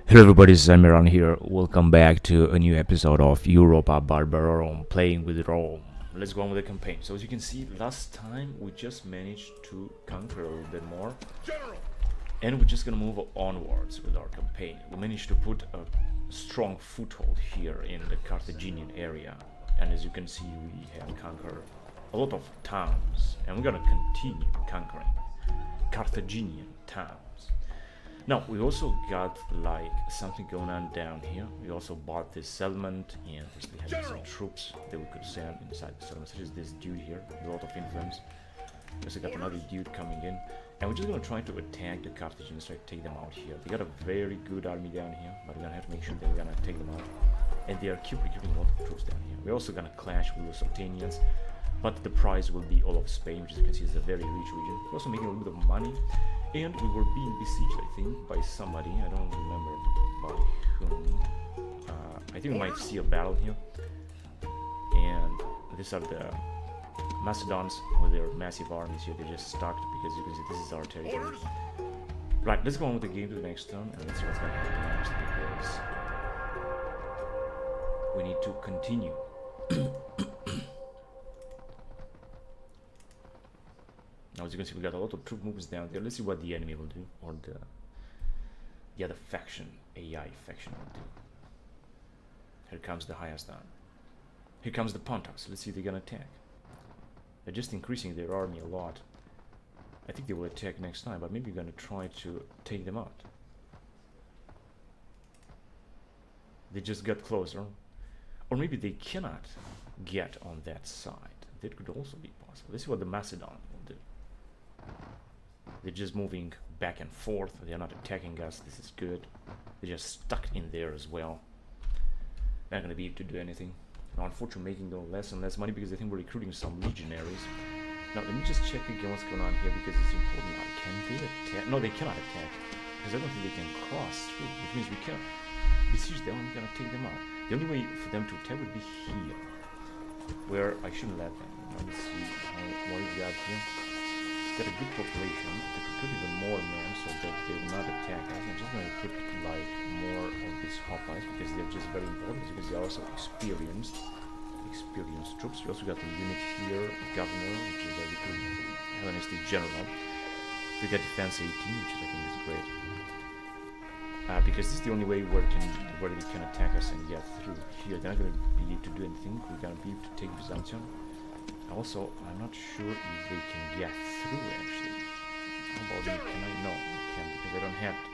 Hello everybody, it's Amiran here. Welcome back to a new episode of Europa Barbarorum, playing with Rome. Let's go on with the campaign. So as you can see, last time we just managed to conquer a little bit more. And we're just gonna move onwards with our campaign. We managed to put a strong foothold here in the Carthaginian area. And as you can see, we have conquered a lot of towns. And we're gonna continue conquering Carthaginian towns. Now, we also got like something going on down here. We also bought this settlement and we had some troops that we could send inside the settlement, such as this dude here, with a lot of influence. We also got another dude coming in. And we're just gonna try to attack the Carthaginians, try to take them out here. They got a very good army down here, but we're gonna have to make sure that we're gonna take them out. And they are recruiting a lot of troops down here. We're also gonna clash with the Sultanians, but the prize will be all of Spain, which as you can see is a very rich region. We're also making a little bit of money. And we were being besieged, I think, by somebody. I don't remember by whom. I think we might see a battle here. And these are the Macedons with their massive armies here. They're just stuck because you can see this is our territory. Right, let's go on with the game to the next turn and let's see what's going to happen next, because we need to continue. Now, as you can see, we got a lot of troop movements down there. Let's see what the enemy will do, or the other faction, AI faction, will do. Here comes the highest arm. Here comes the Pontus. Let's see if they're gonna attack. They're just increasing their army a lot. I think they will attack next time, but maybe we're gonna try to take them out. They just got closer, or maybe they cannot get on that side. That could also be possible. Let's see what the Macedon will do. They're just moving back and forth. They're not attacking us. This is good. They're just stuck in there as well. They're not going to be able to do anything. Now, unfortunately, making them less and less money because I think we're recruiting some legionaries. Now, let me just check again what's going on here because it's important. Now, can they attack? No, they cannot attack because I don't think they can cross through, which means we cannot besiege them. We're going to take them out. The only way for them to attack would be here, where I shouldn't let them. Now, let's see what we got here. Got a good population. They could put even more men so that they will not attack us. I'm just going to put like more of these hoplites because they're just very important, because they're also experienced troops. We also got the unit here, governor, which is a Hellenistic general. We got defense 18, which I think is great. Because this is the only way where they can attack us and get through here. They're not going to be able to do anything. We're going to be able to take Byzantium. Also, I'm not sure if they can get through actually. How about you? Can I? No, I can't because I don't have it.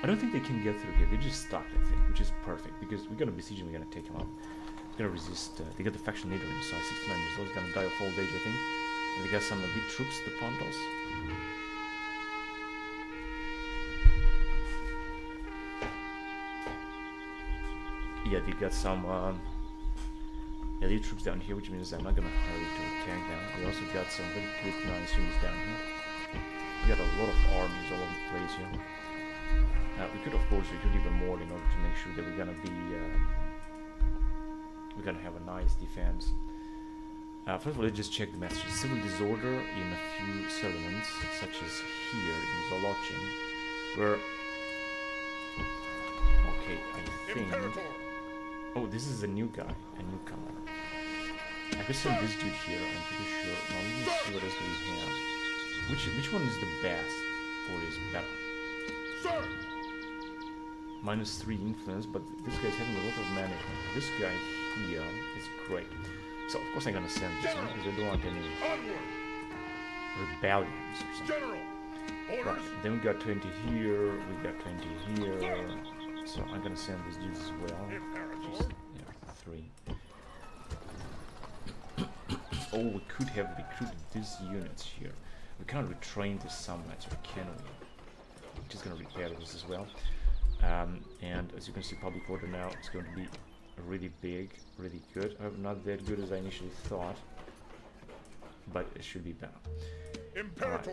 I don't think they can get through here. They're just stuck, I think, which is perfect because we're gonna besiege them, we're gonna take them out. We're gonna resist. They got the faction leader inside, 69 years old. He's gonna die of old age, I think. And they got some elite troops, the Pontos. Yeah, they got some elite troops down here, which means I'm not gonna hurry to attack them. We also got some very good nice units down here. We got a lot of armies all over the place here. We could of course recruit even more in order to make sure that we're gonna have a nice defense. First of all, let's just check the messages. Civil disorder in a few settlements, such as here in Zolochin, where okay, I think. Oh, this is a new guy, a newcomer. I could send this dude here, I'm pretty sure. Now let me see what else do we have. Which one is the best for his battle? Sir! -3 influence, but this guy's having a lot of management. This guy here is great. So of course I'm gonna send this one because I don't want any rebellions or something. Right, then we got 20 here, we got 20 here. So I'm gonna send these dudes as well. Just, yeah, 3. Oh, we could have recruited these units here. We cannot retrain the summits, or can we? We're just gonna repair this as well. And as you can see, public order now is going to be really big, really good. Not that good as I initially thought, but it should be better. Alright,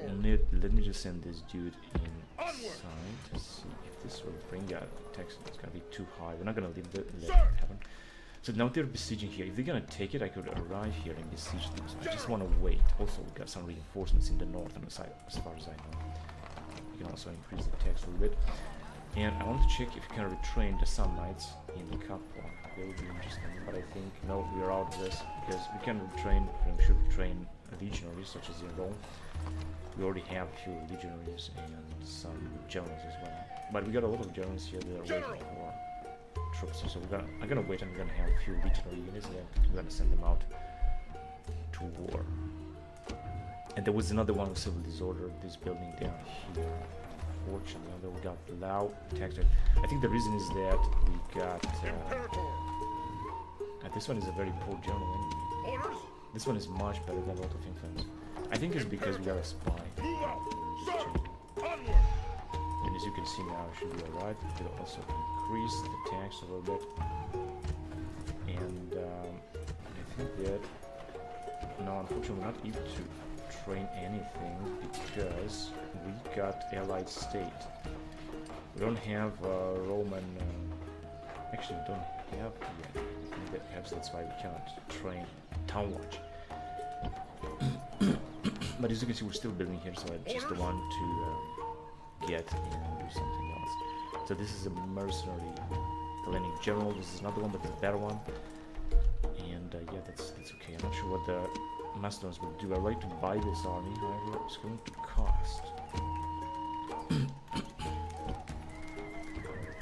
let me just send this dude inside to see if this will bring out text. It's gonna be too high. We're not gonna let it happen. So now they're besieging here. If they're gonna take it, I could arrive here and besiege them. So I just want to wait. Also, we got some reinforcements in the north on the side, as far as I know. You can also increase the tax a little bit. And I want to check if you can retrain the Sun Knights in the Capua. That would be interesting, but I think no, we are out of this because we can retrain. We should retrain legionaries such as in Rome. We already have a few legionaries and some generals as well. But we got a lot of generals here that are waiting for troops. So I'm gonna wait and we're gonna have a few legionary units and we're gonna send them out to war. And there was another one with civil disorder, this building down here. Unfortunately, we got loud tax rate. I think the reason is that we got this one is a very poor general anyway. This one is much better than a lot of infants. I think it's because we got a spy. And as you can see now, it should be alright. We could also increase the tax a little bit. And I think that no, unfortunately, we're not able to train anything because we got allied state. We don't have Roman. Actually, we don't have yet. I think that perhaps that's why we cannot train town watch. But as you can see, we're still building here, so I just want to get and do something else. So this is a mercenary Hellenic general. This is another one, but the better one. And yeah, that's okay. I'm not sure what the Macedonians will do. I'd like to buy this army, however, it's going to cost.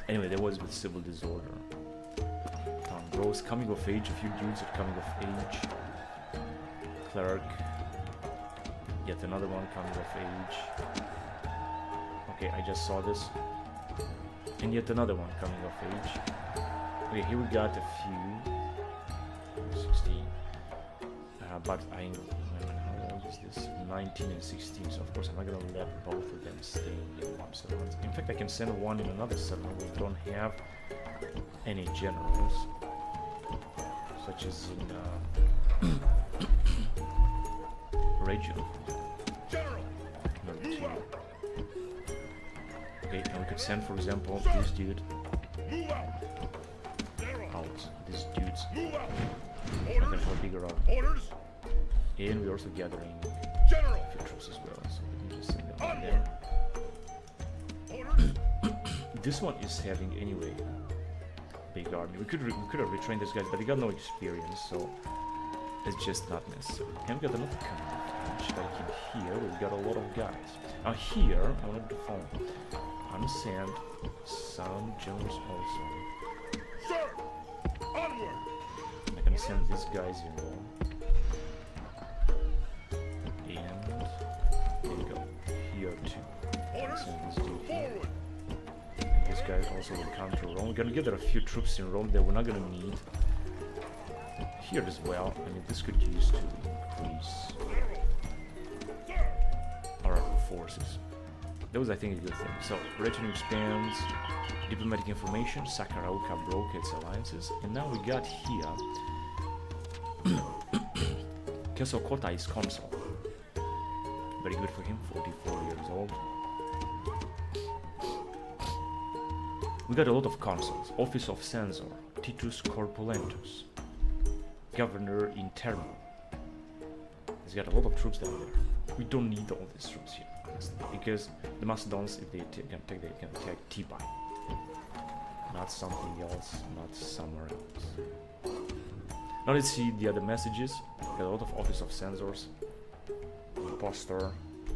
Anyway, there was with civil disorder. Town grows, coming of age, a few dudes are coming of age. Cleric. Yet another one coming of age. Okay, I just saw this. And yet another one coming of age. Okay, here we got a few. 16. But how old is this? 19 and 16, so of course I'm not gonna let both of them stay in one settlement. In fact, I can send one in another settlement where we don't have any generals, such as in Region. Number 2. Okay, and we could send, for example, this dude out. This dude's looking for a bigger army. And we're also gathering a few troops as well, so we can just send them there. This one is having anyway big army. We could have retrained these guys, but they got no experience, so it's just not necessary. And we got another command like in here. We've got a lot of guys. Now here, I wanted to phone. I'm gonna send some generals also. Sir, onward. I'm gonna send these guys in Rome. This guy also will come to Rome. We're gonna gather a few troops in Rome that we're not gonna need here as well. I mean, this could use to increase our forces. That was, I think, a good thing. So, retinue expands, diplomatic information. Sakarauka broke its alliances, and now we got here. Kesokota is consul. Very good for him, 44 years old. We got a lot of consuls. Office of Censor, Titus Corpulentus, Governor in Termo. He's got a lot of troops down there. We don't need all these troops here, honestly, because the Macedonians, if they can attack Tibai. Not something else, not somewhere else. Now let's see the other messages. We got a lot of Office of Censors, Impostor,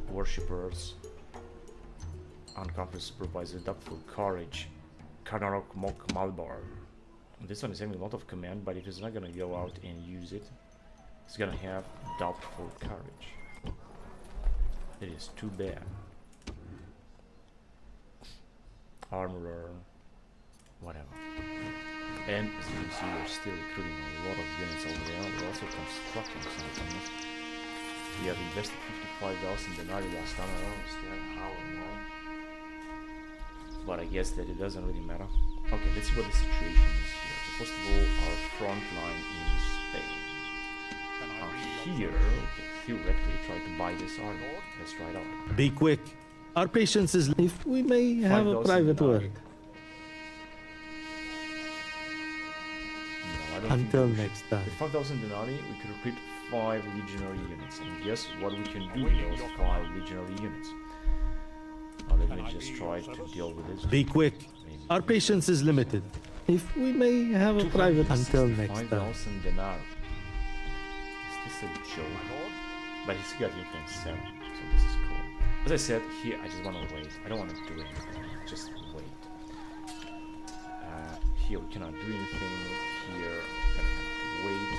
Worshippers, Unconfident Supervisor, Doubtful Courage, Karnarok Mok Malbar. This one is having a lot of command, but if it's not gonna go out and use it, it's gonna have Doubtful Courage. It is too bad. Armorer, whatever. And as you can see, we're still recruiting a lot of units over there. We're also constructing some things. We have invested 55,000 denarii last time. I don't understand how and why. But I guess that it doesn't really matter. Okay, let's see what the situation is here. So first of all, our front line in Spain. Here, we can theoretically try to buy this army. Let's try it out. Be quick. Our patience is if we may have a private word. Until next time. With 5,000 denarii, we could recruit 5 legionary units. And guess what we can do with those 5 legionary units? let me just try to deal with this. Be quick. Maybe. Our patience is limited. If we may have a private until next time. 5,000 dinar. Is this a joke? But he's got influence 7, so this is cool. As I said, here I just want to wait. I don't want to do anything. Just wait. Here we cannot do anything. Here we're gonna have to wait.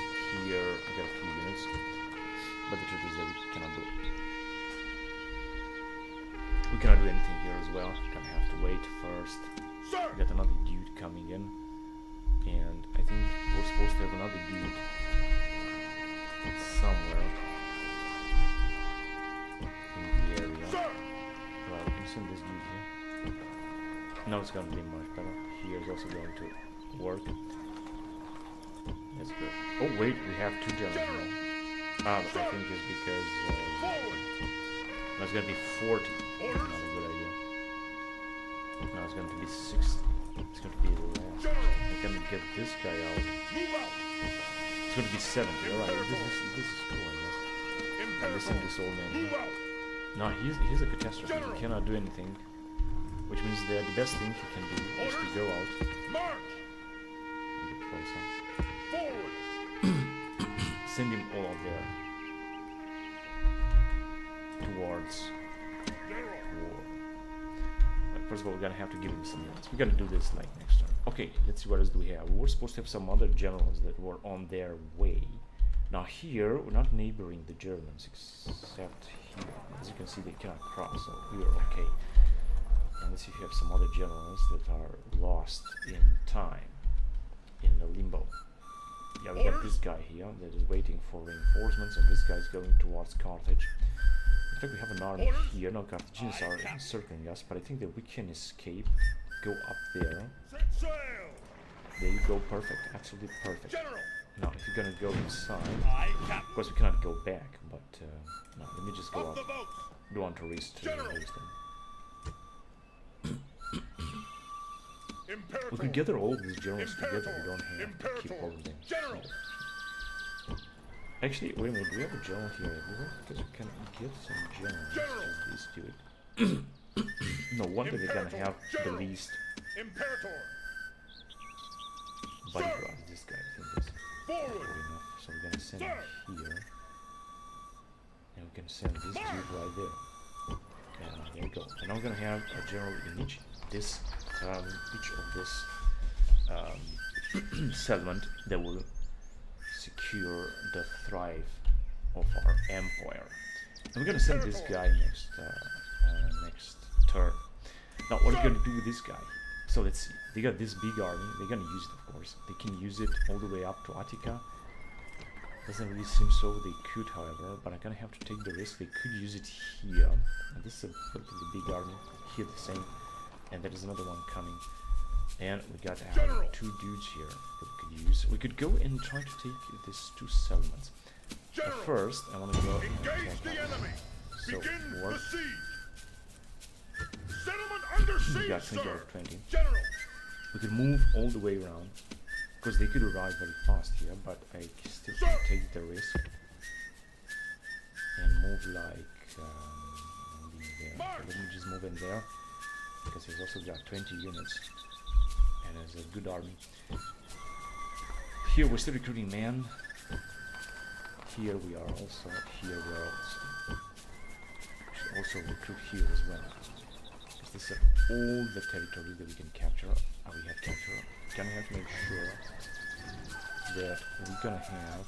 Here we got a few units, but the truth is that we cannot do it. We cannot do anything here as well. We're gonna have to wait first. We got another dude coming in, and I think we're supposed to have another dude somewhere in the area. Right, we can send this dude here. Now it's gonna be much better. Here is also going to work. That's good. Oh wait, we have 2 generals now. Ah, but I think it's because now it's gonna be 40. Not a good idea. Now it's gonna be 60. It's gonna be less. I'm gonna get this guy out. It's gonna be 70. Alright, this is cool, I guess. And listen to this old man here. No, he's a catastrophe. He cannot do anything. Which means that the best thing he can do is to go out. Send him all out there towards war. First of all, we're gonna have to give him some units. We're gonna do this like next turn. Okay, let's see what else do we have. We were supposed to have some other generals that were on their way. Now here, we're not neighboring the Germans except here. As you can see, they cannot cross, so we are okay. And let's see if you have some other generals that are lost in time, in the limbo. Yeah, we got this guy here that is waiting for reinforcements, and this guy is going towards Carthage. In fact, we have an army here. Now Carthaginians are encircling us, but I think that we can escape, go up there. There you go, perfect, absolutely perfect. Now, if you're gonna go inside, of course we cannot go back, but no, let me just go up. Don't want to risk to lose them. We could gather all of these generals together. We don't have to keep all of them. Actually, wait a minute. Do we have a general here everywhere? Because we can get some generals as these do it. No wonder they're gonna have the least bodyguards. This guy, I think, is good enough. So we're gonna send him here, and we can send this dude right there. And there we go. And now we're gonna have a general in each of this settlement that will secure the thrive of our empire. And we're gonna send this guy next turn. Now, what are we gonna do with this guy? So let's see. They got this big army. They're gonna use it, of course. They can use it all the way up to Attica. Doesn't really seem so. They could, however, but I'm gonna have to take the risk. They could use it here. And this is a relatively big army. Here the same. And there is another one coming. And we got to have 2 dudes here that we could use. We could go and try to take these 2 settlements. But first, I want to go and attack them. So, work. We got 20 out of 20. We could move all the way around. Because they could arrive very fast here, but I still can take the risk. And move like... maybe there. So let me just move in there. Because he's also got 20 units. And has a good army. Here we're still recruiting men. Here we are also. Here we are also. We should also recruit here as well. Because this is all the territory that we can capture. We have captured. Gonna have to make sure that we're gonna have.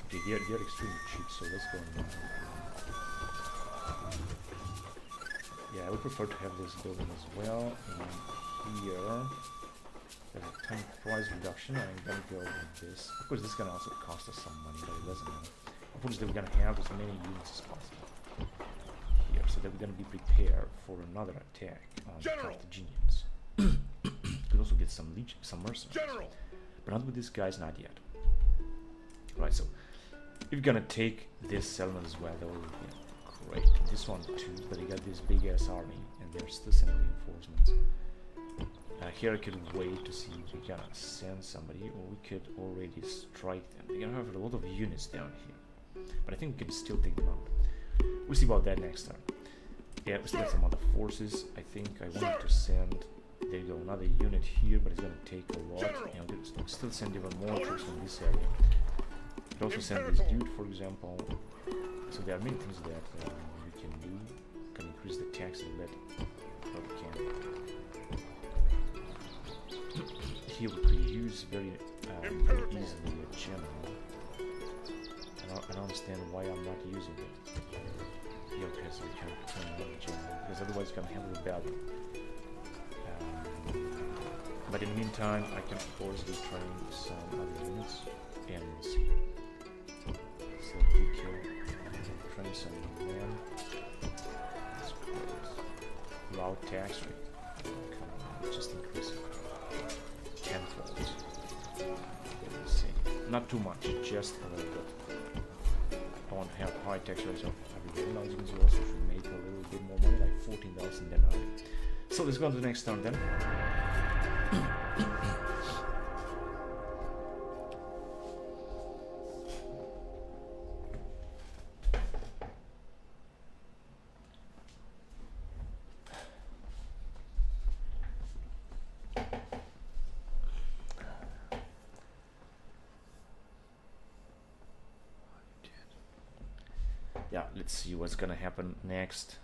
Okay, they're extremely cheap, so let's go now. Yeah, I would prefer to have this building as well. And here there's a tiny price reduction. I'm gonna go with this. Of course, this is gonna also cost us some money, but it doesn't matter. Unfortunately, we're gonna have as many units as possible here, so that we're gonna be prepared for another attack on the Carthaginians. Could also get some mercenaries, but not with these guys, not yet. Right, so if you're gonna take this settlement as well, that will be great. This one too, but they got this big ass army, and they're still sending reinforcements. Here I could wait to see if we can send somebody, or we could already strike them. They're gonna have a lot of units down here, but I think we can still take them out. We'll see about that next time. Yeah, we still have some other forces. I think I wanted to send. There you go, another unit here, but it's gonna take a lot. And we'll still send even more troops from this area. Could also send this dude, for example. So there are many things that you can do. Can increase the tax a bit, but we can. Here we could use very easily a general. I don't understand why I'm not using it. Yeah, okay, so we can turn another general, because otherwise it's gonna handle the battle. But in the meantime, I can of course be trying some other units and we'll see. So DQ, train some men. That's great. Loud tax rate. Come on, just increase it. Tenfold. Let's see. Not too much, just a little bit. I want to have high tax rates of everywhere. Now as you can see, also should make a little bit more money, like 14,000 denarii. So let's go on to the next turn then. Yeah, let's see what's gonna happen next.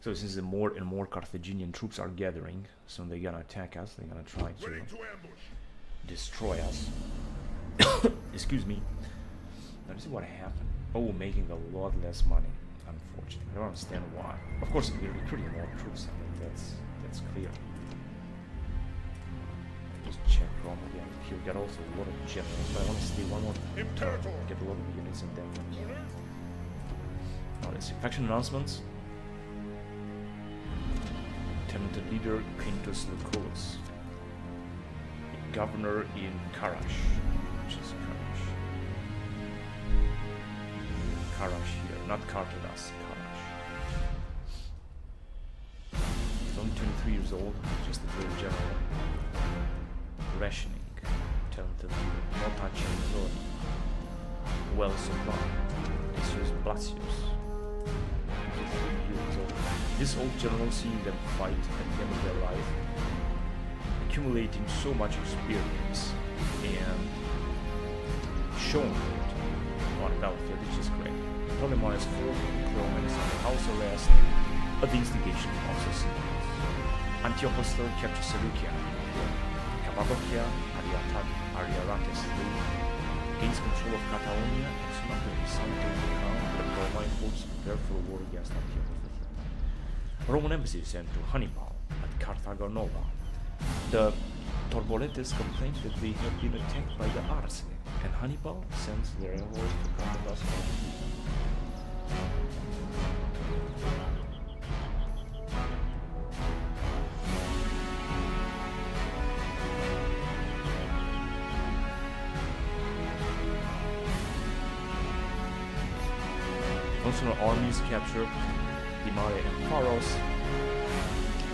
So since the more and more Carthaginian troops are gathering, so they're gonna attack us, they're gonna try to destroy us. Excuse me. Now this is what happened. Oh, making a lot less money, unfortunately. I don't understand why. Of course we're recruiting more troops, I mean that's clear. Just check Rome again. Here we got also a lot of generals, but I want to stay one more turn, get a lot of units and then now let's see. Faction announcements. Talented leader Quintus Lucullus, governor in Karash, which is Karash here, not Cartadas, Karash. He's only 23 years old, just a great general. Rationing, talented leader, no touching authority, well supplied. Decius Blasius. This old general, seeing them fight at the end of their life, accumulating so much experience and showing it on the battlefield, which is great. Ptolemaios IV Clovis under house arrest at the instigation of Sicilians. Antiochus III captured Seleucia, Cappadocia, Ariarathes III gains control of Catalonia, and soon after his son came to crown, the Ptolemaic forces prepared for a war against Antiochus III. Roman embassy sent to Hannibal at Carthago Nova. The Torboletes complained that they had been attacked by the Arce, and Hannibal sends their envoys to combat us. Consular armies captured Dimare and Pharos.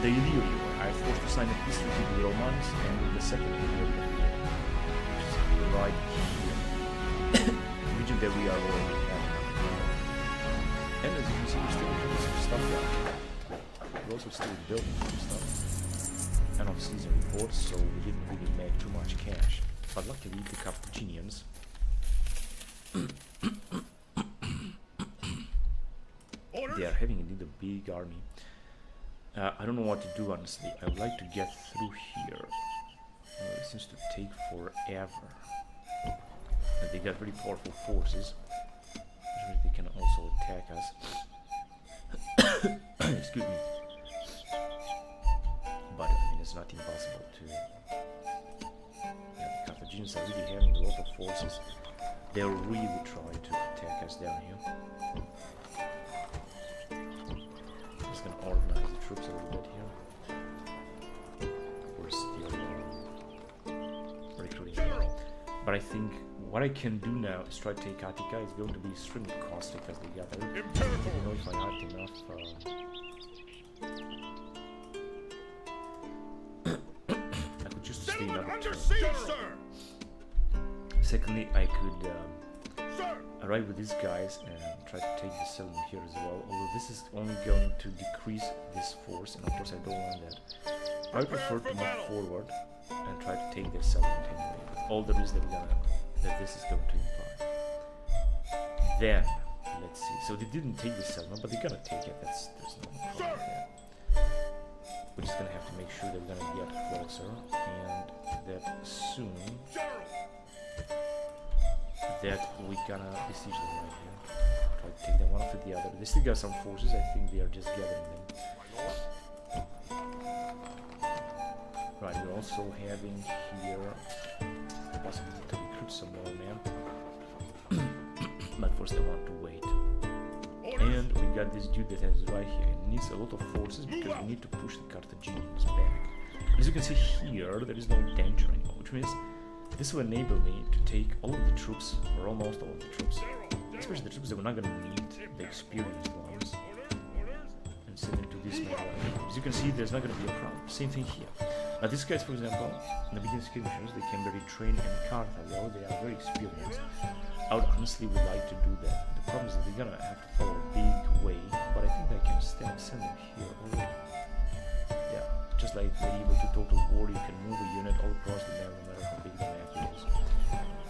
The Illyrio are forced to sign a peace treaty with the Romans and with the second Illyrian war, which is right here, the region that we are already at. And as you can see, we're still doing some stuff down here. We're also still building some stuff. End of season reports, so we didn't really make too much cash. But luckily, the Carthaginians they are having indeed a big army. I don't know what to do, honestly. I would like to get through here. It seems to take forever. And they got very powerful forces. They can also attack us. Excuse me. But I mean, it's not impossible to. Yeah, the Carthaginians are really having a lot of forces. They're really trying to attack us down here. Just gonna organize the troops a little bit here. We're still recruiting. But I think what I can do now is try to take Attica. It's going to be extremely costly because they got there. I don't know if I have enough. I could just stay another turn. Secondly, I could arrive with these guys and try to take the settlement here as well. Although this is only going to decrease this force, and of course I don't want that. I prefer to move forward and try to take this settlement anyway. With all the risks that this is going to imply. Then let's see. So they didn't take the settlement, but they're gonna take it. There's no problem there. We're just gonna have to make sure that we're gonna get closer and that soon that we're gonna besiege them right here. Try to take them one after the other. They still got some forces. I think they are just gathering them. Right, we're also having here the possibility to recruit some more men. But first I want to wait. And we got this dude that has right here. It needs a lot of forces because we need to push the Carthaginians back. As you can see here, there is no danger anymore, which means this will enable me to take all of the troops, or almost all of the troops, especially the troops that we're not going to need, the experienced ones, and send them to this map right here. As you can see, there's not going to be a problem. Same thing here. Now these guys, for example, in the beginning skirmishes, they can be retrained in Carthage, although they are very experienced. I would honestly would like to do that. The problem is that they're gonna have to follow a big way, but I think I can send them here already. Yeah, just like medieval to total war, you can move a unit all across the map no matter how big the map is.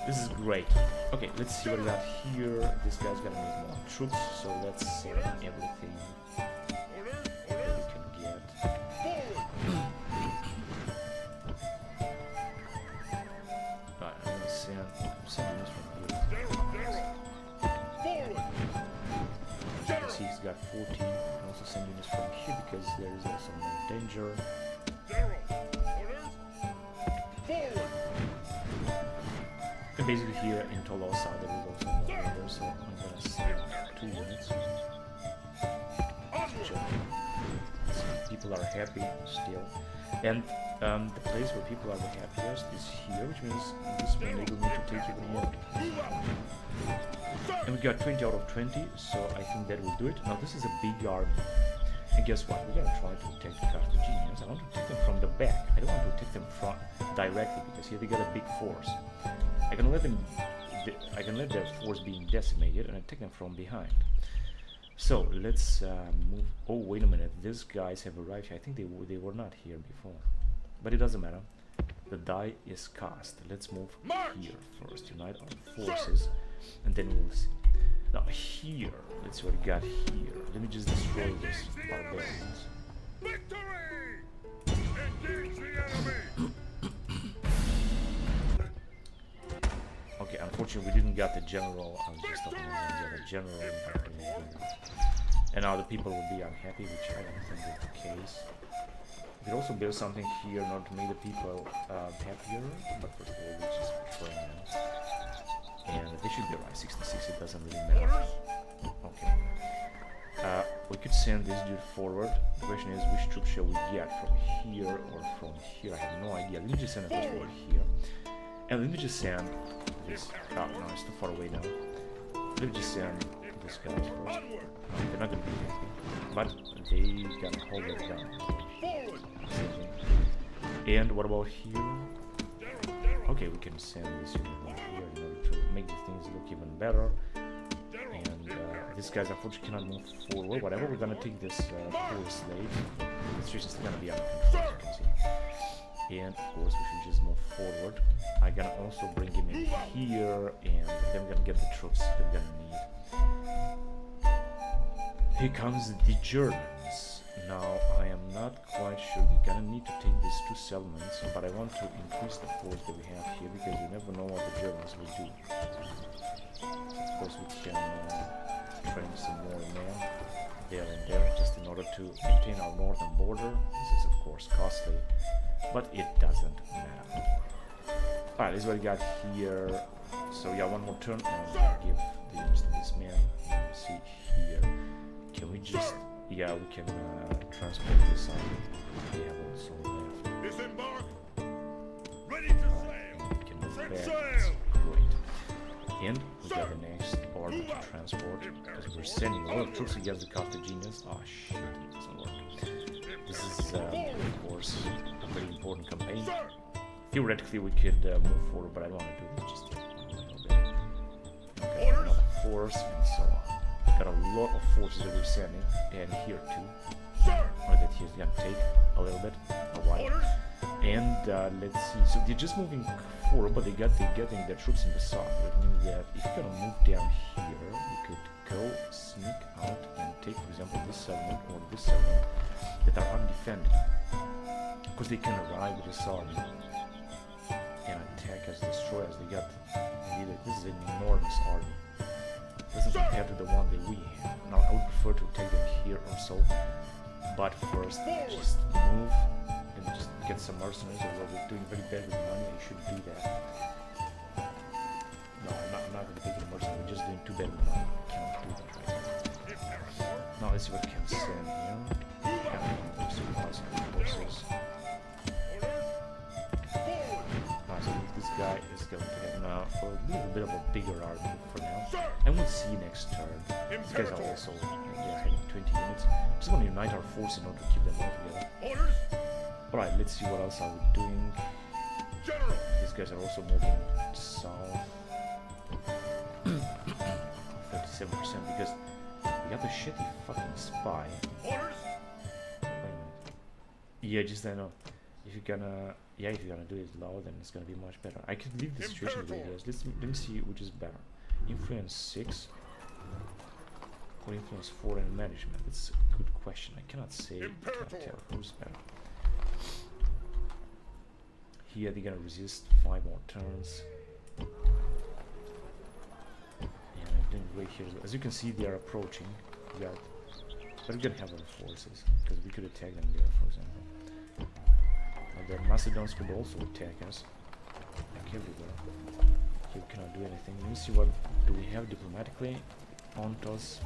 This is great. Okay, let's see what we got here. This guy's gonna need more troops, so let's send everything that we can get. Right, I'm gonna send this from here. See, he's got 14. I can also send units from here because there is also no danger. And basically here in Tolosa there is also no danger, so I'm gonna send 2 units. People are happy still. And the place where people are the happiest is here, which means this will enable me to take even more. And we got 20 out of 20, so I think that will do it. Now this is a big army. And guess what? We're gonna try to attack the Carthaginians. I want to attack them from the back. I don't want to attack them from directly because here they got a big force. I can let their force being decimated and attack them from behind. So let's move. Oh, wait a minute. These guys have arrived here. I think they were not here before, but it doesn't matter. The die is cast. Let's move here first. Unite our forces, and then we'll see. Now here, let's see what we got here. Let me just destroy this barbarians. Victory! Engage the enemy! Okay, unfortunately we didn't get the general. I was just talking about the general. And now the people will be unhappy, which I don't think is the case. We could also build something here in order to make the people happier, but first of all we just train them. And they should be around 66, it doesn't really matter. Okay. We could send this dude forward. The question is, which troops shall we get? From here or from here? I have no idea. Let me just send it forward here. And let me just send this. Oh, no, it's too far away now. Let me just send this guy first. They're not gonna be happy, but they can hold it down. And what about here? Okay, we can send this unit over here in order to make the things look even better. And these guys unfortunately cannot move forward. Whatever, we're gonna take this poor slave. It's just gonna be under control, as you can see. And of course, we should just move forward. I can also bring him in here, and then we're gonna get the troops that we're gonna need. Here comes the Germans. Now, I am not quite sure. We're gonna need to take these 2 settlements, but I want to increase the force that we have here because you never know what the Germans will do. So of course, we can train some more men there and there just in order to maintain our northern border. This is, of course, costly, but it doesn't matter. Alright, this is what we got here. So yeah, one more turn and I'll give the units to this man. Let's see here. Can we just... Yeah, we can transport this army. We have also left. Disembark. Ready to sail. We can move Set back. sail. That's great. And we got the next order to transport. Because we're sending a lot of troops against the Carthaginians. Oh shit, it doesn't work. This is, of course, a very important campaign. Theoretically, we could move forward, but I don't want to do this just yet. Okay, another force and so on. Got a lot of forces that we're sending, and here too. Sir. Or that he's gonna take a little bit, a while. Orders. And let's see. So they're just moving forward, but they're getting their troops in the south. Which means that if you're gonna move down here, we could go sneak out and take, for example, this settlement or this settlement that are undefended, because they can arrive with this army and attack us, destroy us. They got this is an enormous army. Doesn't compare to the one that we have. Now I would prefer to take them here or so, but first just move and just get some mercenaries. Although we're doing very bad with money, I should do that. No, I'm not going to take any mercenaries. We're just doing too bad with money. I cannot do that right now. Now let's see what I can send here. Forces. This guy is going to have now a little bit of a bigger army for now. And we'll see next turn. These guys are also having 20 units. Just want to unite our forces in order to keep them all together. Alright, let's see what else are we doing. These guys are also moving south. 37% because we got the shitty fucking spy. Wait a minute. Yeah, just I know. If you're gonna do it low, then it's gonna be much better. I could leave the situation the way it is. Let me see which is better. Influence 6 or influence 4 in management. That's a good question. I cannot say. I cannot tell who's better. Here they're gonna resist 5 more turns. Yeah, I'm doing great here. As you can see, they are approaching. But we're gonna have other forces because we could attack them there, for example. The Macedons could also attack us, like everywhere. Here we cannot do anything. Let me see what do we have diplomatically. Ontos,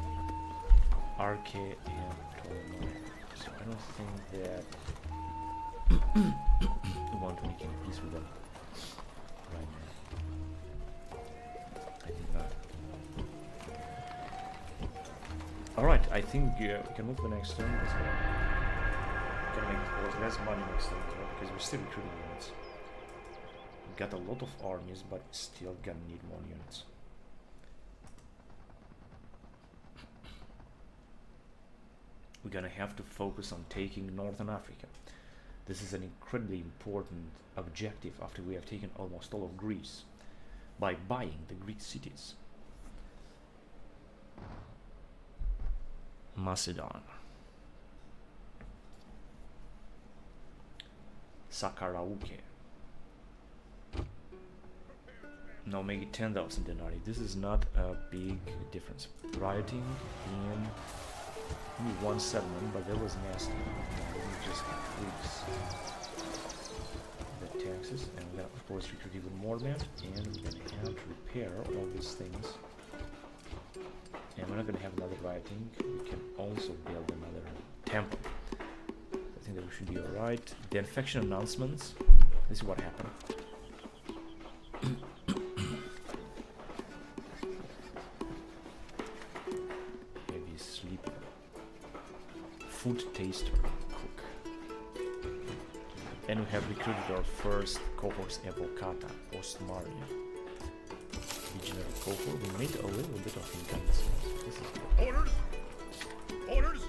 Arche, and Ptolemy. So I don't think that we want to make any peace with them right now. I think not. Alright, I think we can move to the next turn as well. Gonna make less money next time as well, because we're still recruiting units. We got a lot of armies, but still gonna need more units. We're gonna have to focus on taking Northern Africa. This is an incredibly important objective after we have taken almost all of Greece by buying the Greek cities. Macedon. Sakarauke. Now make it 10,000 denarii. This is not a big difference. Rioting in one settlement, but that was nasty. Let me just increase the taxes, and we're gonna of course recruit even more men, and we're gonna have to repair all these things. And we're not gonna have another rioting. We can also build another temple. I think that we should be alright. The infection announcements. This is what happened. Heavy sleeper. Food taster. Cook. And we have recruited our first cohorts Evocata, Ostmaria. Legionary cohort. We made a little bit of income. This is good. Orders! Orders!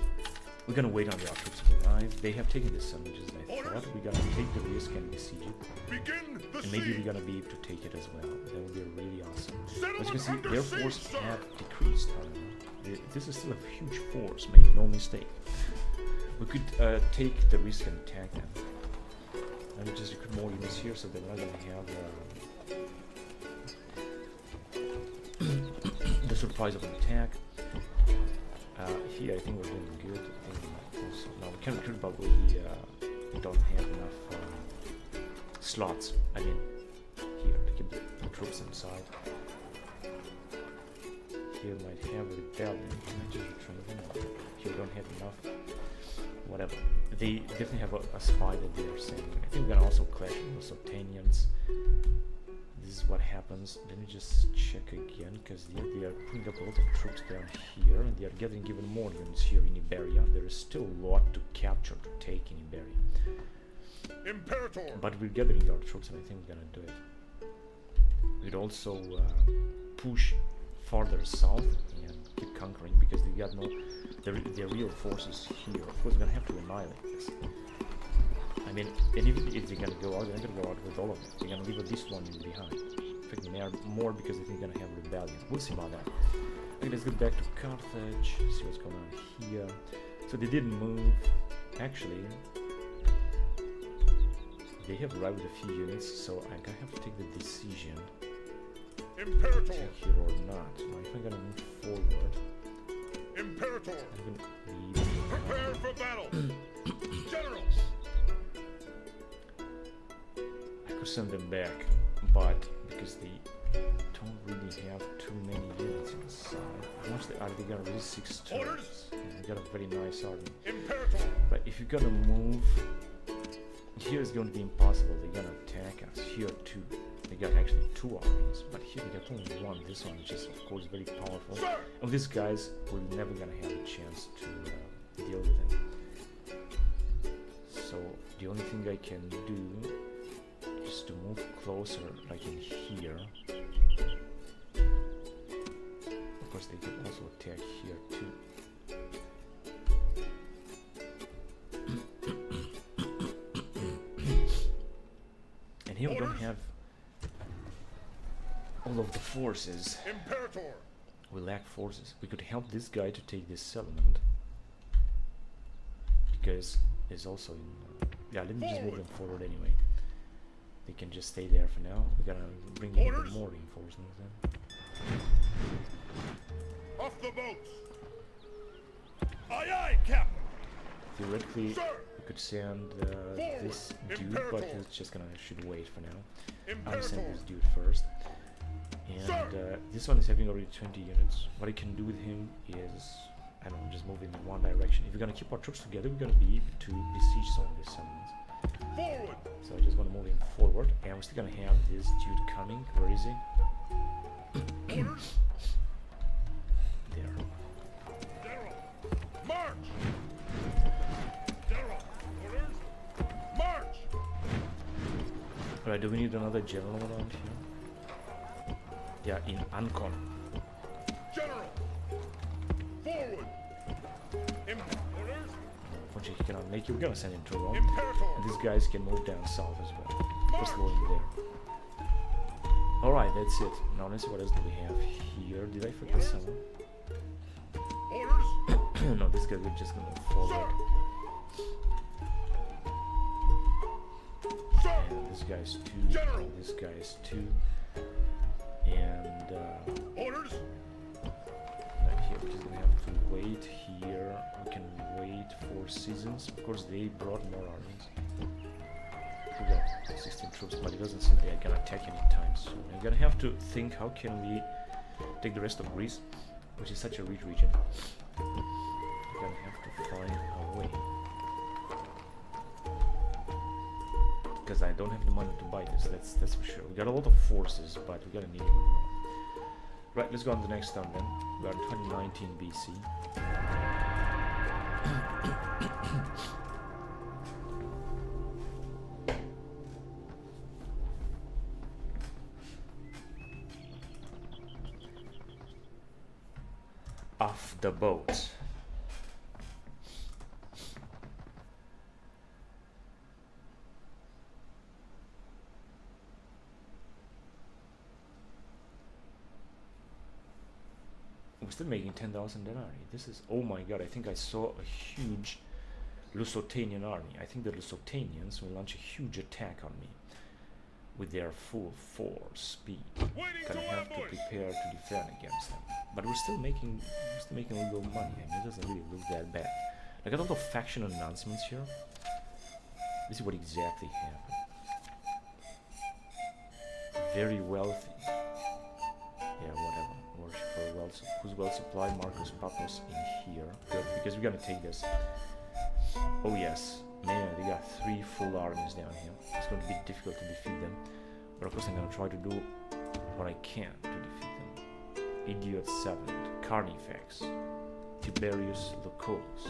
We're gonna wait on the troops to arrive. They have taken the sun, which is I thought. We're gonna take the risk and besiege it. Begin the And maybe siege. we're gonna be able to take it as well. That would be really awesome. As you Settlement can see, under their siege, force sir. have decreased, however. This is still a huge force, make no mistake. We could take the risk and attack them. And we just recruit more units here so that we're not gonna have the surprise of an attack. Here I think we're doing good. I think we might also, now we can recruit, but we don't have enough slots. I mean, here to keep the troops inside. here might have a rebellion. Can I just retrain them? Here we don't have enough. Whatever. They definitely have a spy that they are sending. I think we're gonna also clash with the Sultanians. This is what happens. Let me just check again, because they are putting up a lot of troops down here, and they are getting even more units here in Iberia. There is still a lot to capture, to take in Iberia. Imperator. But we're gathering our troops, and I think we're gonna do it. We'd also push farther south and keep conquering, because they got no their real forces here. Of course, we're gonna have to annihilate this. I mean, and even if they're gonna go out, they're not gonna go out with all of them. They're gonna leave at least one unit behind. In fact, they may have more because they think they're gonna have a rebellion. We'll see about that. Okay, let's get back to Carthage. See what's going on here. So they didn't move. Actually, they have arrived with a few units, so I'm gonna have to take the decision. Imperator. Attack here or not. Now, if I'm gonna move forward, Imperator. I'm gonna leave. Prepare for battle. Generals. I could send them back, but because they don't really have too many units on the side. How much are they gonna release? 6 turns. Orders. Yeah, they got a very nice army. Imperator. But if you're gonna move, here is going to be impossible. They're gonna attack us here too. They got actually 2 armies, but here they got only 1. This one is just, of course, very powerful. Sir. And these guys, we're never gonna have a chance to deal with them. So the only thing I can do is to move closer, like in here. Of course, they can also attack here too. And here we don't have all of the forces. Imperator. We lack forces. We could help this guy to take this settlement, because it's also in. Yeah, let me just move them forward anyway. They can just stay there for now. We're gonna bring in even more reinforcements then. Off the boats. Aye, aye, Captain. Theoretically, Sir. we could send this dude, Imperator. but he's just gonna should wait for now. I'm Imperator. send this dude first. And this one is having already 20 units. What I can do with him is, I don't know, just move in one direction. If we're gonna keep our troops together, we're gonna be able to besiege some of these settlements. Forward. So I just want to move him forward, and we're still gonna have this dude coming. Where is he? Orders. There. General. March. General. Orders. March. Alright, do we need another general around here? Yeah, in Ancon. General. Forward. Orders. Unfortunately, he cannot make it. We're gonna send him to Rome. Imperator. And these guys can move down south as well. First of all, in there. Alright, that's it. Now let's see what else do we have here. Did I forget someone? Orders. No, this guy will just gonna move forward. Sir. And this guy's 2. General. And this guy's 2. And Orders. right here, we're just gonna have to wait here. We can wait 4 seasons. Of course, they brought more armies. We got 16 troops, but it doesn't seem they're gonna attack anytime soon. We're gonna have to think how can we take the rest of Greece, which is such a rich region. We're gonna have to find a way. Because I don't have the money to buy this, that's for sure. We got a lot of forces, but we gotta need even more. Right, let's go on to the next turn then. We are in 2019 BC. Off the boat. We're still making 10,000 denarii. This is, oh my god, I think I saw a huge Lusitanian army. I think the Lusitanians will launch a huge attack on me with their full force speed. Gonna have to prepare to defend against them. But we're still making a little money. I mean, it doesn't really look that bad. I got a lot of faction announcements here. This is what exactly happened. Very wealthy. Yeah, whatever. Worship for wealth. who's well supplied. Marcus Papos in here. Good, because we're gonna take this. Oh yes, man, they got 3 full armies down here. It's going to be difficult to defeat them. But of course I'm gonna try to do what I can to defeat them. Idiot 7, Carnifex, Tiberius Lucullus,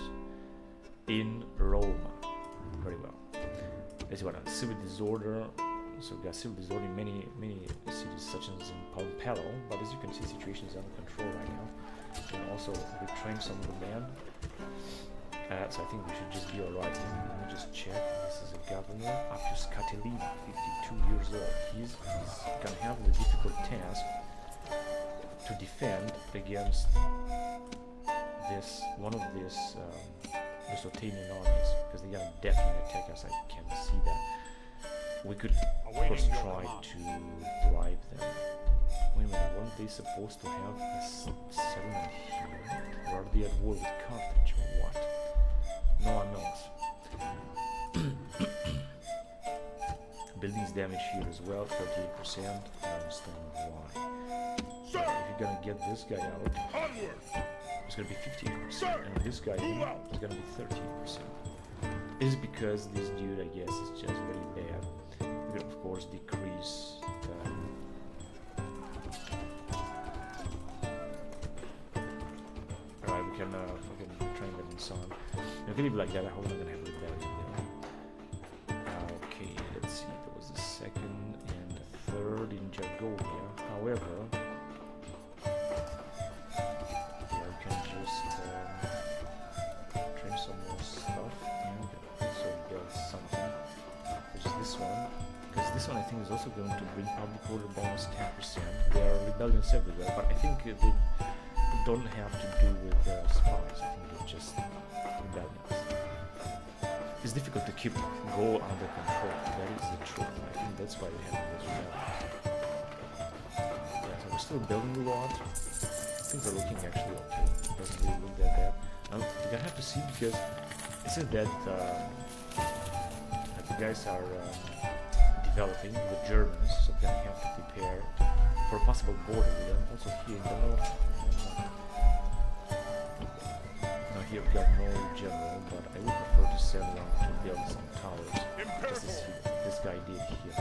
in Roma. Very well. Let's see what else. Civil disorder. So we got civil disorder in many cities such as in Pompello, but as you can see, the situation is under control right now. And also retrain some of the land. So I think we should just be alright here. Let me just check. This is a governor, Appius Catilina, 52 years old. He's gonna have the difficult task to defend against one of these Mesopotamian armies, because they're gonna definitely attack us. I can see that. We could, of course, try to bribe them. Wait a minute, weren't they supposed to have a settlement here? Or are they at war with Carthage or what? No one knows. Buildings damage here as well, 38%. I understand why. Sir! If you're gonna get this guy out, Onward! it's gonna be 15%. Sir! And this guy Move out! is gonna be 13%. This is because this dude, I guess, is just very bad. We can, of course, decrease the... Alright, we can train them and so on. If we leave like that, I hope I'm not gonna have rebellion there. Okay, let's see. There was the second and the third in Jargovia. However, yeah, we can just train some more stuff and also build something. Which is this one. Because this one I think is also going to bring public order bonus 10%. There are rebellions everywhere, but I think they don't have to do with spies. I think they're just rebellions. It's difficult to keep Gaul under control. That is the truth. I think that's why they have those rebellions. Yeah, so we're still building a lot. Things are looking actually okay. Doesn't really look that bad. You're gonna have to see, because it says that the guys are developing, the Germans, so they're gonna have to prepare for a possible border with them. Also here in the north. Now here we got no general, but I would prefer to send one to build some towers, just as this guy did here.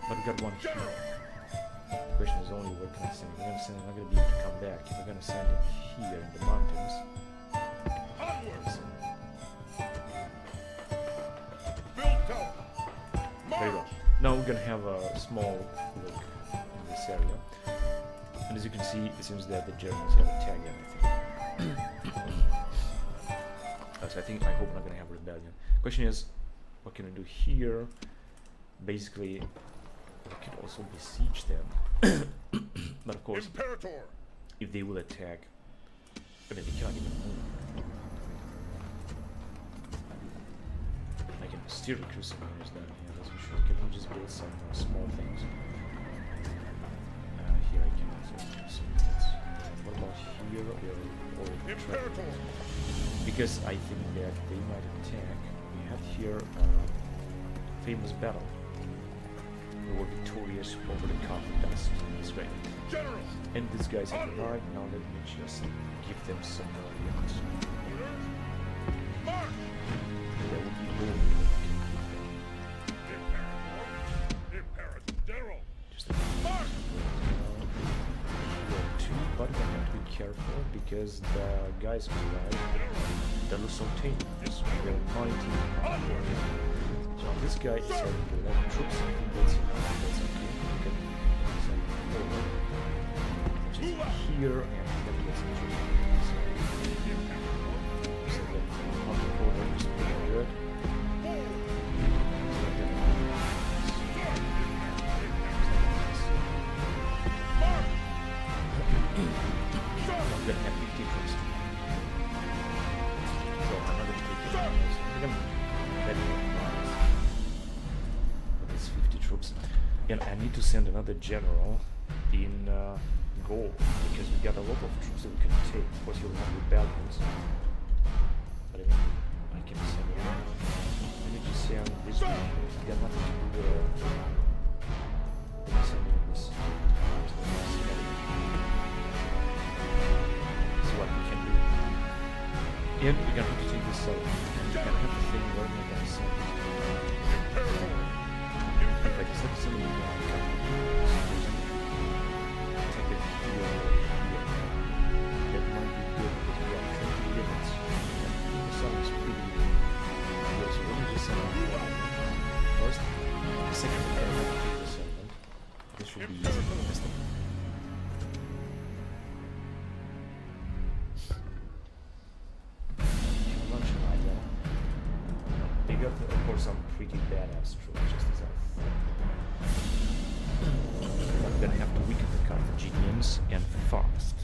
But we got one here. The question is only where can I send him? We're gonna send him, I'm not gonna be able to come back. If we're gonna send him here in the mountains. Very well. Now we're gonna have a small look in this area. And as you can see, it seems that the Germans have attacked everything. So I hope we're not gonna have rebellion. Question is, what can we do here? Basically, we could also besiege them. But of course, Imperator! if they will attack, I mean, they can't even move. I can still recruit some units down here, that's for sure. Can we just build some small things? Here I can also do some units. What about here? Or Imperator! Because I think that they might attack. We had here a famous battle. We were victorious over the Carthage. That's great. General! And these guys have arrived. Now let me just give them some more units. March! There will be more. Imperator! General! Just a March! two, but we have to be careful because the guys who arrived, the Lusotanians, they're 19. So this guy is having 11 troops. I think that's okay. We can send him forward. Just here and then get some troops. So that public order is pretty good. I'm gonna have 50 troops. So I'm not gonna take it. I'm gonna let it rise. But it's 50 troops. And I need to send another general in Gaul, because we got a lot of troops that we can take. Of course, you'll have rebellions. But I mean, I can send it. I need to send this one. We got nothing to do there. Let me send it this. And we're gonna have to take this out. And we're gonna have to think where we're gonna send this. In fact, instead of sending it down, take it here. That might be good because we got 20 units. And the sun is pretty good. So let me just send out one. First, the second we're gonna have to take the settlement. This should be easy for the rest of them. They got, of course, some pretty badass troops, just as I thought. I'm gonna have to weaken the Carthaginians and fast.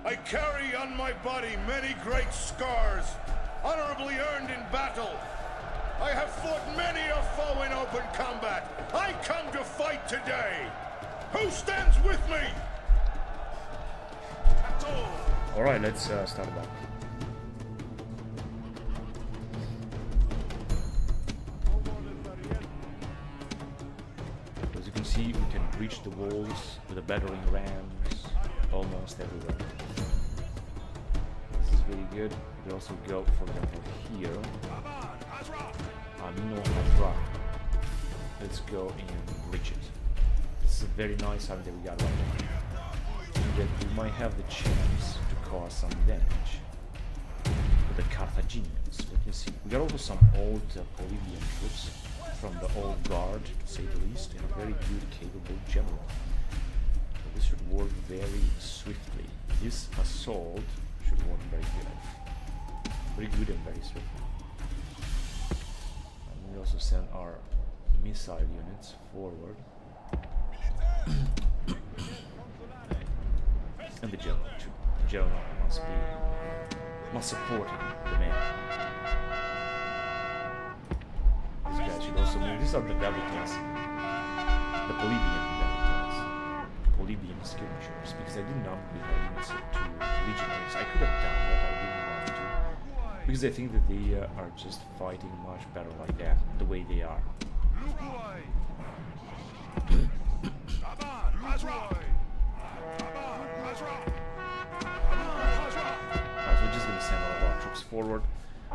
I carry on my body many great scars, honorably earned in battle. I have fought many a foe in open combat. I come to fight today. Who stands with me? Alright, let's start back. As you can see, we can breach the walls with the battering rams almost everywhere. This is really good. We also go, for example, here. Amino Hazra. Let's go and breach it. This is a very nice army that we got right now. And that we might have the chance to cause some damage with the Carthaginians. Let me see. We got also some old Bolivian troops from the old guard, to say the least, and a very good, capable general. So this should work very swiftly. This assault should work very good. Very good and very swiftly. And we also send our missile units forward. And the general too. The general must support the man. These guys should also move. These are the Velitans. The Bolivian Velitans. Bolivian skirmishers. Because I didn't upgrade my units to legionaries. I could have done, but I didn't want to. Because I think that they are just fighting much better like that, the way they are. So we're just gonna send all of our troops forward.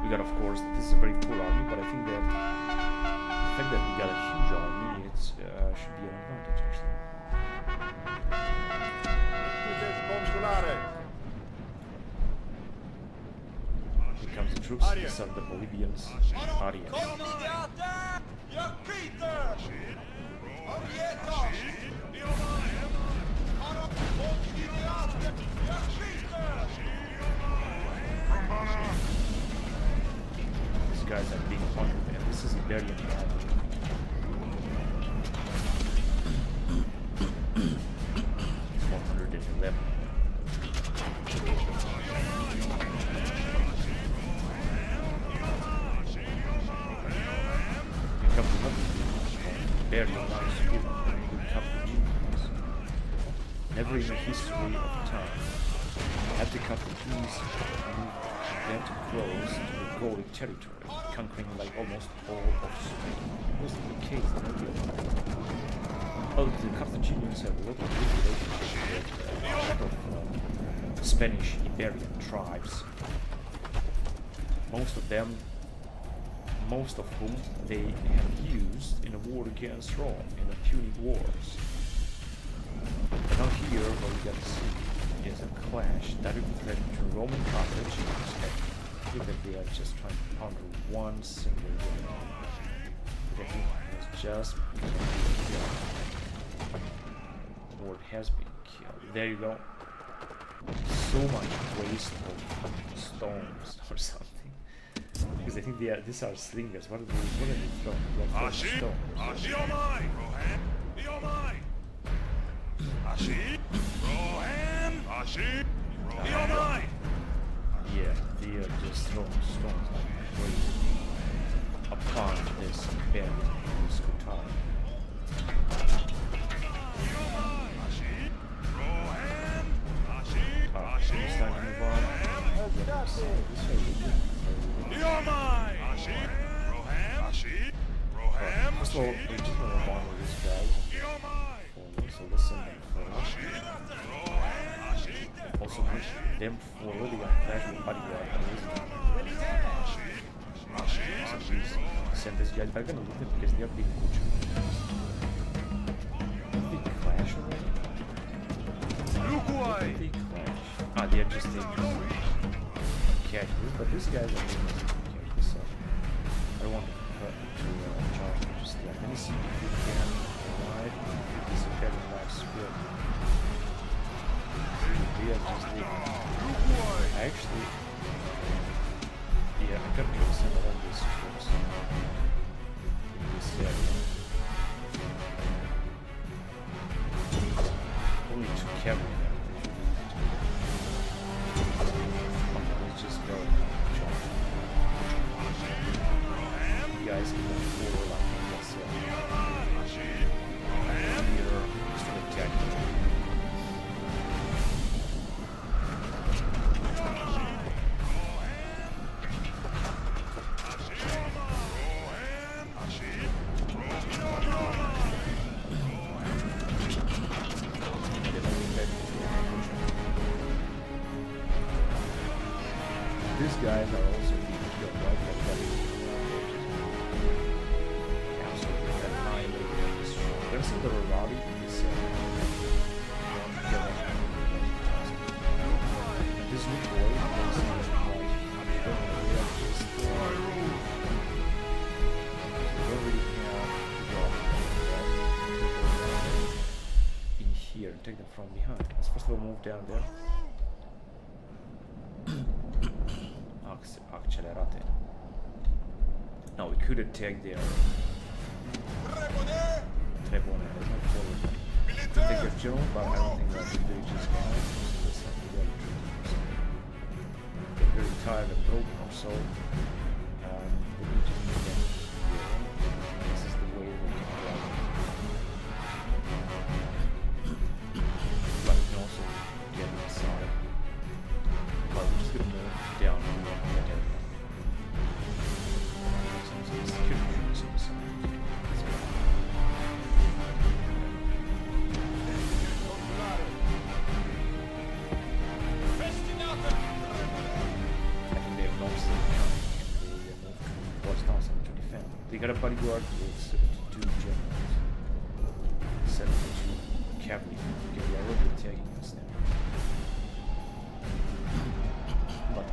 We got, of course, this is a very poor army, but I think that the fact that we got a huge army, it should be an advantage actually. Here comes the troops. These are the Bolivians. Arias. These guys are being hunted, and this is very bad. 111. Very nice good Carthaginians. Never in the history of time had the Carthaginians moved that close to the Gallic territory, conquering like almost all of Spain. It wasn't the case in Europa. Oh, the Carthaginians have a lot of good relationships with a lot of Spanish Iberian tribes. Most of whom they have used in a war against Rome, in the Punic Wars. And now here, what we got to see is a clash directly between Roman Carthage and I think that they are just trying to counter one single unit. But I think it's just or it has been killed. There you go. So much waste of stones or something. Because I think these are slingers. What are they throwing? They're throwing stones. You're mine! Yeah, they are just throwing stones like crazy upon this bed, this guitar. He's starting to move on. You're mine! First of all, we just want to monitor these guys You're mine! and so listen and also push them forward. They got flash with bodyguard. Send this guy back and look at because they are being butchered. Big clash already? Big clash. Ah, they are just taking catch this, but these guys are taking catch this up. I don't want to charge them just yet. Let me see if we can ride this Imperial life spear. They are just taking. Actually, yeah, I can kill some of these troops in this area. Only two cavalry now. Let's just go and charge. You guys can move forward like this. Here, just to attack them. These guys are also being killed right by the absolutely annihilated. There's some that are rowdy in this this new boy is like we don't really have to go in here and take them from behind. Let's first of all move down there. Accelerate. Now we could attack their Trebone. We could take their general, but I don't think that they just they're very tired and broken, so they can just make them here. This is the way we can grab them. But we can also get inside. But we're just gonna move down here and get everything. They got a bodyguard with 72 generals, 72 cavalry. Okay, they are already attacking us now. But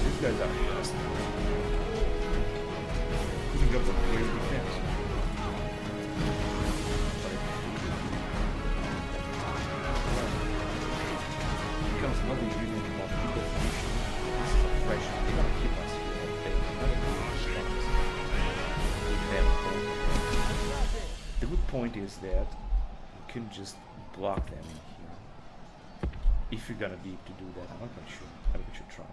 these guys are fast. You can go for clear defense. Becomes another unit of people formation. This is a fresh. They're gonna keep us here. The good point is that you can just block them in here. If you're gonna be able to do that, I'm not quite sure, but we should try.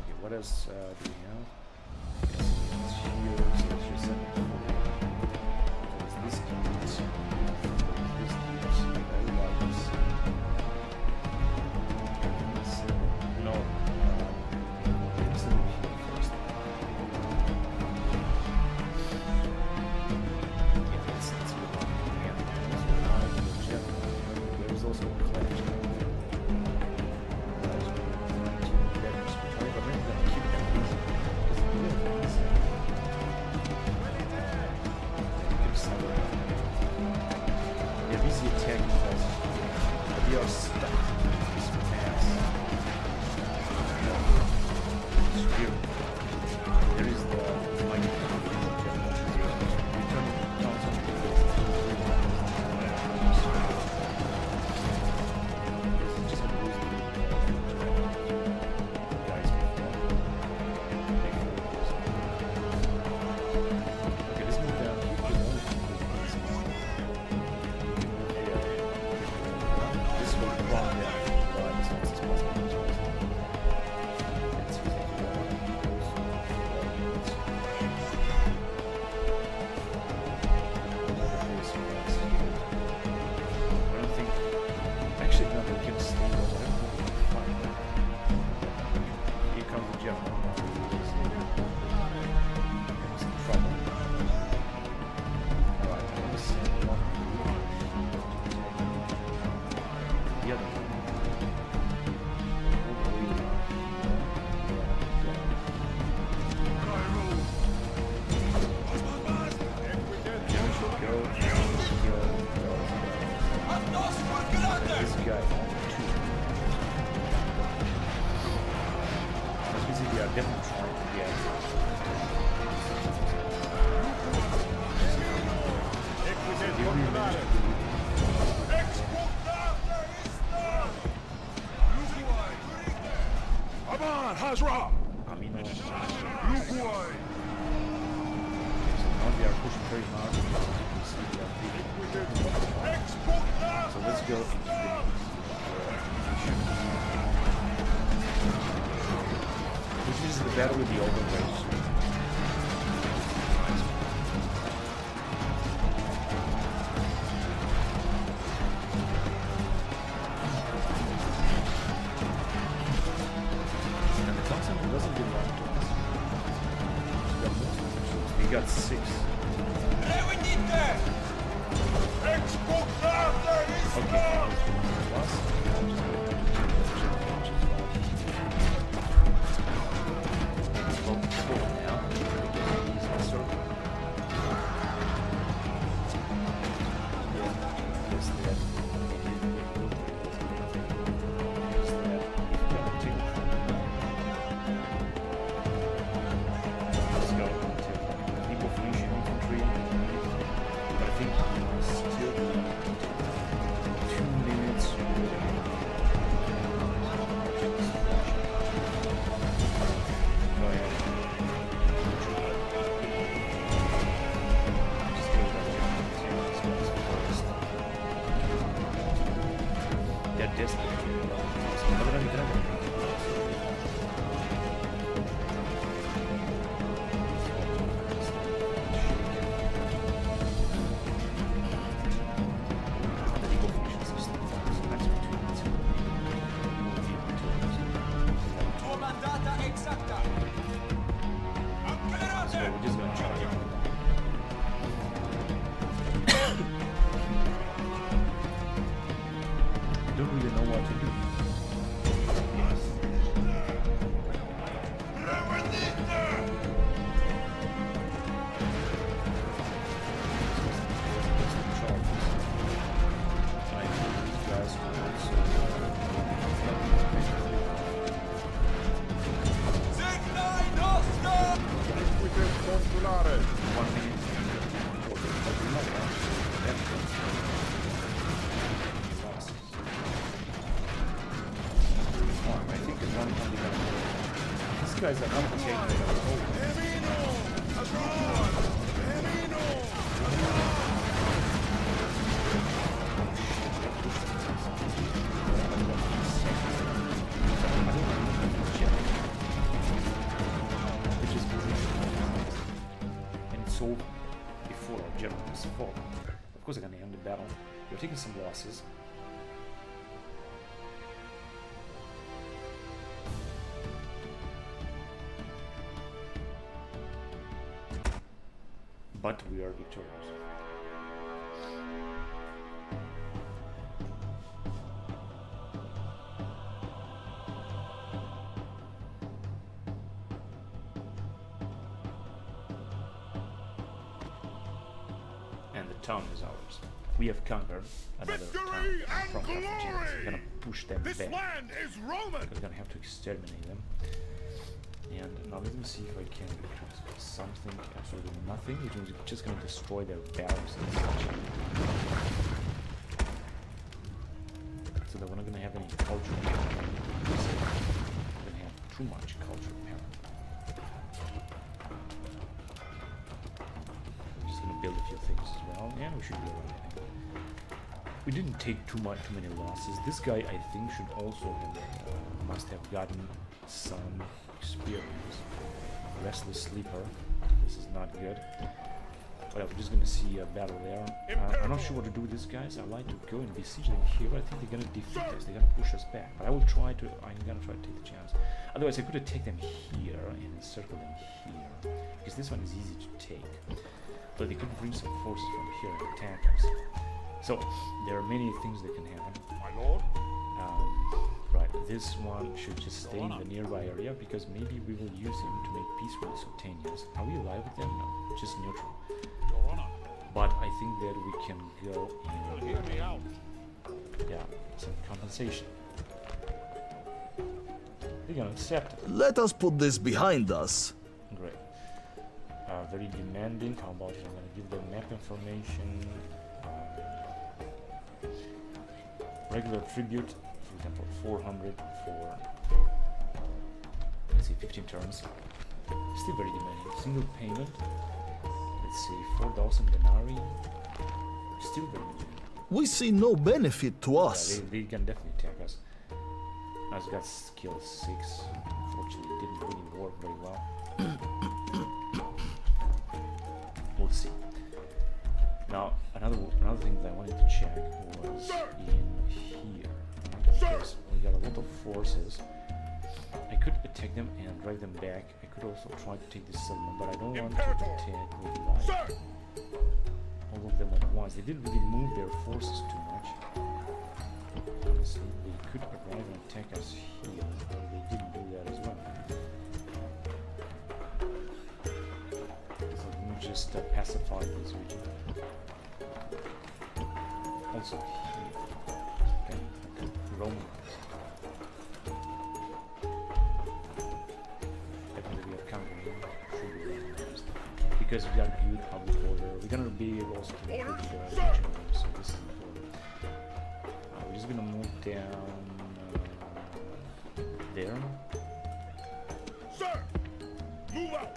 Okay, what else do we have? It's here, so it's just this piece. This piece, I like this. No, let's do it here first. Yeah, let's go on. Yeah, there's also a clash. But we're gonna keep them busy. Come on, Hazra! Amino. Uruguay! So now we are pushing very hard. You can see we are big. So let's go into the This is the battle with the overrace. And the constant doesn't belong to us. We got 6. Okay. Guys are not taking and it's sold before our general is fought. Of course, they're gonna end the battle. You're taking some losses. But we are victorious. And the town is ours. We have conquered another Victory town and from Carthaginians. glory! We're gonna push them This back. land is Roman! We're gonna have to exterminate them. And now let me see if I can transfer something. Absolutely nothing. It's just gonna destroy their barracks and such. So that we're not gonna have any culture. We're gonna have too much culture apparently. We're just gonna build a few things as well, and we should be alright. We didn't take too many losses. This guy I think should also have must have gotten some experience. Restless sleeper. This is not good. But we're just gonna see a battle there. I'm not sure what to do with these guys. I like to go and besiege them here, but I think they're gonna defeat us. They're gonna push us back. But I'm gonna try to take the chance. Otherwise I could attack them here and encircle them here. Because this one is easy to take. But they could bring some forces from here and attack us. So there are many things that can happen. My lord? Right, this one should just stay in the nearby area because maybe we will use him to make peace with the Sultanians. Are we alive with them? No, just neutral. Your honor. But I think that we can go and Hear me out. yeah, some compensation. They're gonna accept it. Let us put this behind us. very demanding. How about I'm gonna give them map information, regular tribute, for example 400 for, let's see, 15 turns. Still very demanding. Single payment, let's see, 4,000 denarii. Still very demanding. We see no benefit to us. Yeah, they can definitely attack us. I've got skill 6. Unfortunately, it didn't really work very well. We'll see. Now, another thing that I wanted to check was in here. Because we got a lot of forces. I could attack them and drag them back. I could also try to take this settlement, but I don't want to attack with like all of them at once. They didn't really move their forces too much. Honestly, they could arrive and attack us here, but they didn't do that as well. So let me just pacify this region. Also here. Okay. Roman. Definitely we are countering. Because we got good public order, we're gonna be able to put the region, so this is important. We're just gonna move down there. Sir! Move out!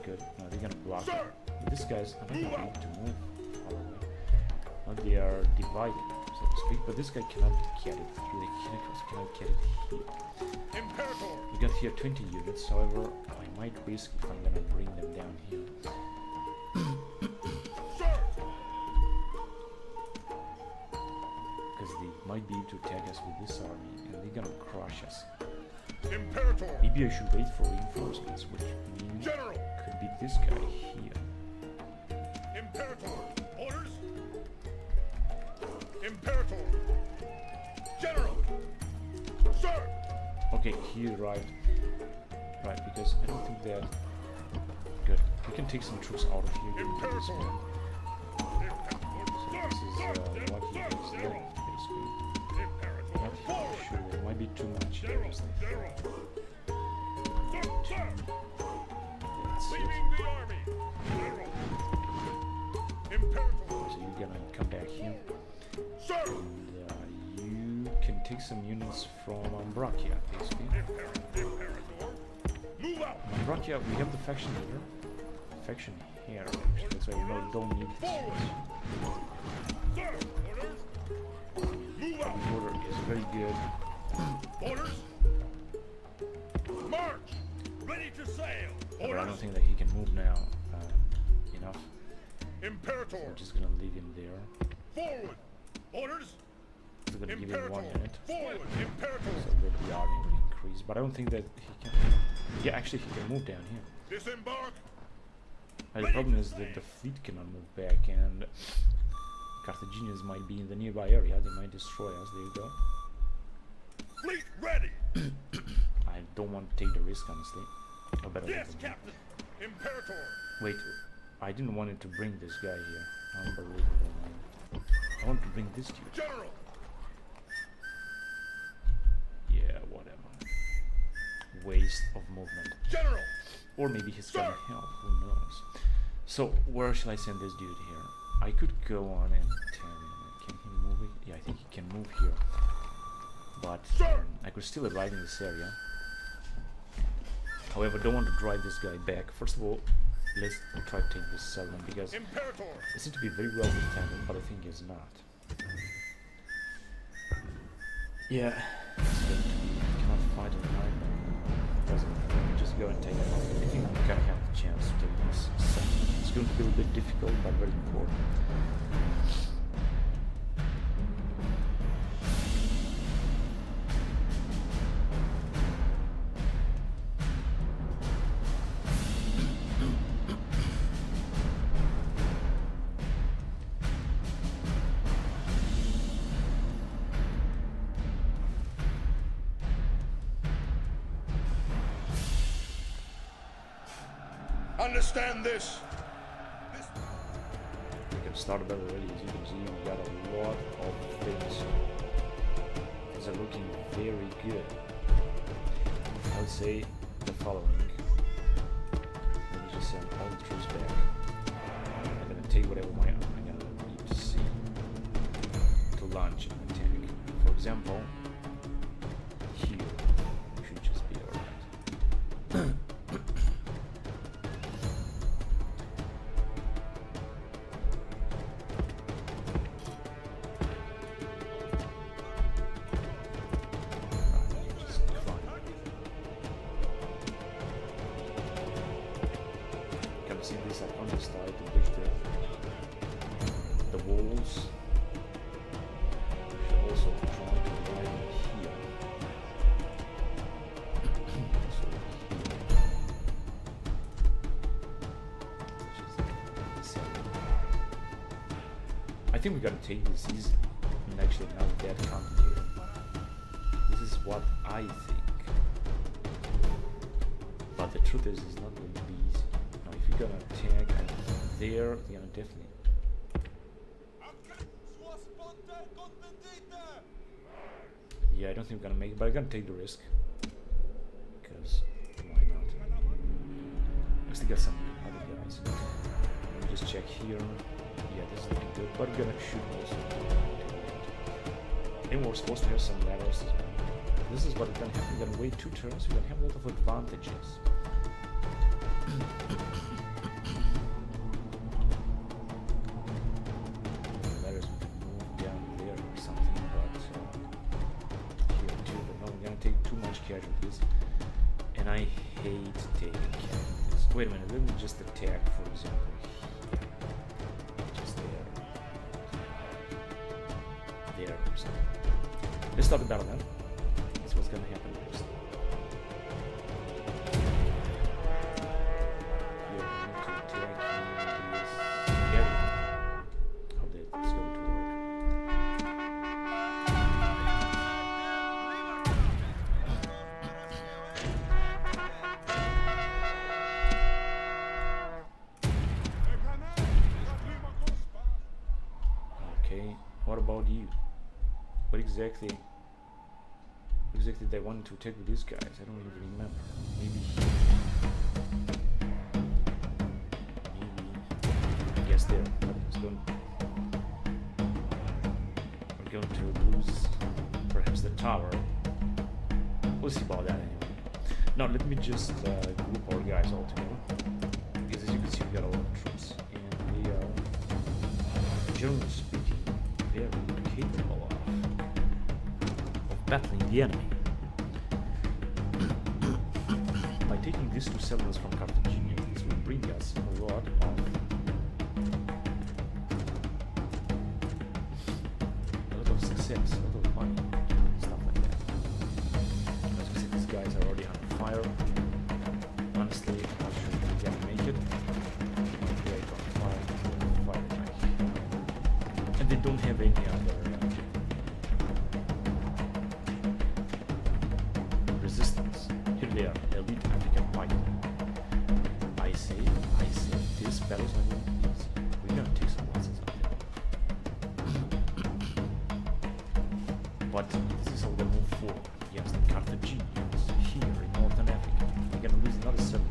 Good. Now they're gonna block it. But this guy's not gonna need to move far away. Now they are divided, so to speak, but this guy cannot get it through. They cannot get it here. Imperator! We got here 20 units, however, I might risk if I'm gonna bring them down here. Because they might be able to attack us with this army, and they're gonna crush us. Imperator! Maybe I should wait for reinforcements, which means General! could be this guy here. Imperator! Orders! Imperator! General! Sir! Okay, he arrived. Right, because I don't think that... Good. We can take some troops out of here. This is what he is there, basically. Not here, sure, there might be too much here. General! General! Sir! That's it. Leaving the army! General! Imperator! So you're gonna come back here. Sir! And you can take some units from Ambracia, basically. Imperator! Move out! Ambracia, we have the faction here. Faction here. That's why we don't need this. Sir! Orders! Move out! The order is very good. Orders! March! Ready to sail! But I Orders! don't think that he can move now enough. Imperator! We're just gonna leave him there. Forward! Orders! We're gonna give him 1 Imperator! minute. Forward! Imperator! So that the army will increase. But I don't think that he can... Yeah, actually he can move down here. Disembark! The problem is that the fleet cannot move back, and Carthaginians might be in the nearby area. They might destroy us. There you go. Fleet ready! I don't want to take the risk, honestly. I better Yes, leave them. Captain! Imperator! Wait, I didn't want it to bring this guy here. Unbelievable, man. I want to bring this dude. General! Yeah, whatever. Waste of movement. General! Or maybe he's gonna help, who knows. So, where shall I send this dude here? I could go on and tell him, can he move it? Yeah, I think he can move here. But I could still arrive in this area. However, don't want to drive this guy back. First of all, let's try to take this settlement, because it Imperator! seems to be very well defended, but I think it's not. Yeah, it's going to be, cannot fight on night. Doesn't just go and take it off. I think we kind of have the chance to take this settlement. It's going to be a little bit difficult, but very important. Understand this! We can start about already. As you can see, we got a lot of things. These are looking very good. I would say the following. Let me just send all the troops whatever I'm gonna need to see to launch an attack. For example, here should just be alright. See this up on the side to push the walls. We should also try to ride here. So I think we gotta take this easy and actually not that complicated. This is what I think. But the truth is, it's not going to be easy. If you're gonna attack there, you're gonna definitely. Yeah, I don't think we're gonna make it, but I'm gonna take the risk. Because why not? I still got some other guys. Let me just check here. Yeah, this is looking good, but we're gonna shoot also. And we're supposed to have some ladders as well. This is what we're gonna have. We're gonna wait 2 turns, we're gonna have a lot of advantages. Casualties, and I hate taking casualties. Wait a minute, let me just attack, for example, just there or something. Let's start the battle then. That's what's gonna happen next. Here, I need to attack this area. How did this go to work? What about you? What exactly they wanted to attack with these guys? I don't even remember. Maybe I guess they're we're going to lose perhaps the tower. We'll see about that anyway. Now let me just group our guys all together. Because as you can see we got a lot of troops and they are, generally speaking, very capable of battling the enemy. By taking these 2 settlers from Carthagena, this will bring us a lot of success, a lot of money, stuff like that. As you see, these guys are already on fire. Honestly, I'm not sure if we can make it. Great on fire, and they don't have any other resistance. Here they are, elite African fighter. I say, this battle's not going to be easy. We're gonna take some losses out there. But this is how we're gonna move forward. Yes, the Carthaginians here in Northern Africa. We're gonna lose another 7.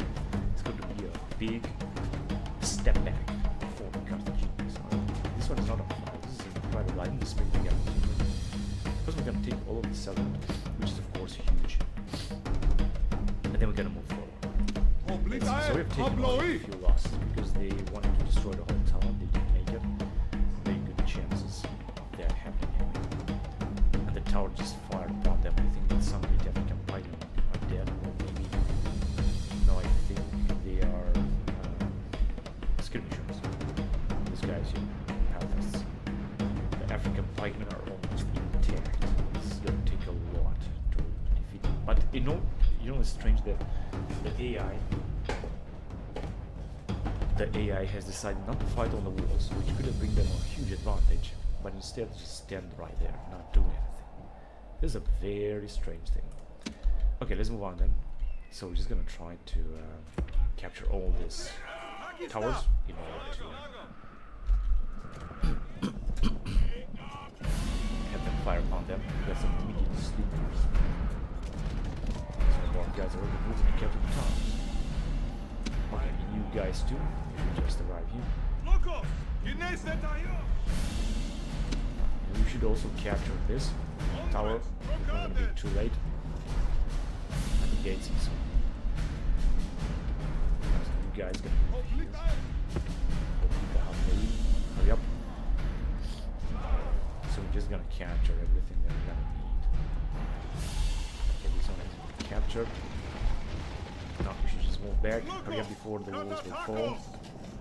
It's going to be a big step back for the Carthaginians. This one is not a fight. This is a private line in the spring together. First we're gonna take all of the settlement, which is of course huge. And then we're gonna move forward. So we've taken a few losses because they wanted to destroy the whole town. They didn't make it. Very good chances of that happening. And the tower just fired upon them. I think that some elite African fighting are dead, or maybe no, I think they are skirmishers. These guys here, Pathos. The African pikemen are almost intact. This is gonna take a lot to defeat them. But you know it's strange that the AI has decided not to fight on the walls, which could have bring them a huge advantage, but instead just stand right there, not doing anything. This is a very strange thing. Okay, let's move on then. So we're just gonna try to capture all these towers in order to have them fire upon them. We got some immediate sleepers. Some more guys are already moving to capture the towers. Okay, you guys too. You just arrive here. And you should also capture this tower. It's not gonna be too late. And the gates is. You guys gonna move here. Hurry up. So we're just gonna capture everything that we're gonna need. Okay, this one has been captured. Now we should just move back. Hurry up before the walls will fall.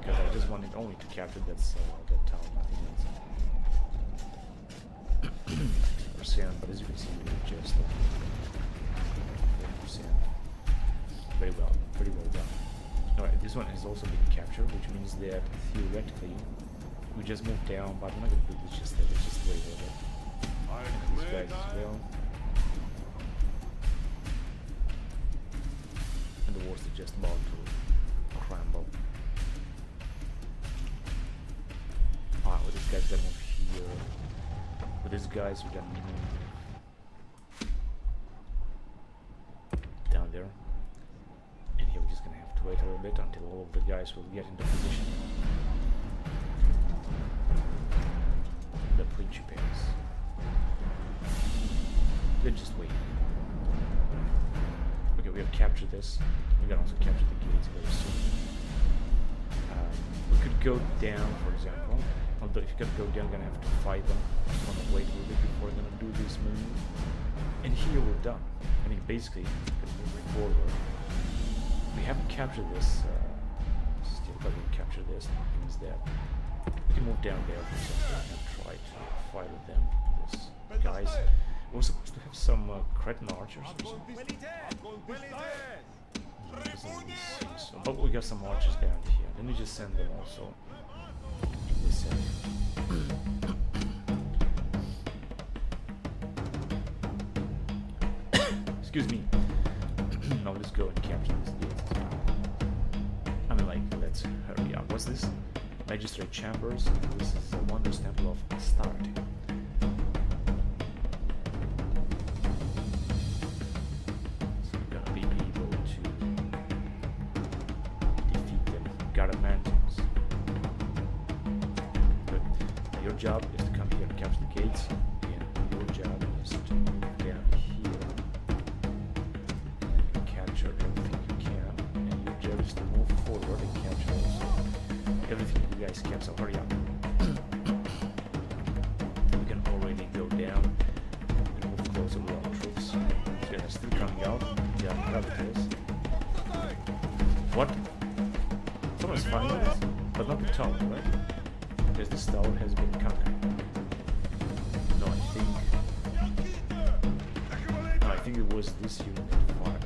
Because I just wanted only to capture that tower, nothing else. 60%, but as you can see, we're just 40%. Very well, pretty well done. Alright, this one has also been captured, which means that theoretically we just move down, but we're not gonna do this just there, let's just wait a little bit. And these guys as well. And the walls are just about to crumble. Ah, well, this guy's gonna move here. With these guys, we're gonna move down there. And here we're just gonna have to wait a little bit until all of the guys will get into position. The Principes. Then just wait. Okay, we have captured this. We can also capture the gates very soon. We could go down, for example. Although if you could go down, we're gonna have to fight them. Just wanna wait a little bit before we're gonna do this move. And here we're done. I mean, basically, we can move forward. We haven't captured this. Still got to capture this. That means that we can move down there for a second and try to fight with them. This guys. We're supposed to have some Cretan archers or something. So, but we got some archers down here. Let me just send them also in this area. Excuse me. Now let's go and capture this gate. I mean, like, let's hurry up. What's this? Magistrate chambers. This is a Wondrous Temple of Astarte. So we're gonna be able to defeat them. Garamantians. Good. Now your job is to come here and capture the gates. And your job is to move down here. Capture everything you can, and your job is to move forward and capture also everything you guys can, so hurry up. We can already go down and move closer with our troops. So they're still coming out. Yeah, Imperatores. What? Someone's finding this? But not the tower, right? Because this tower has been conquered. No, I think it was this unit that fired.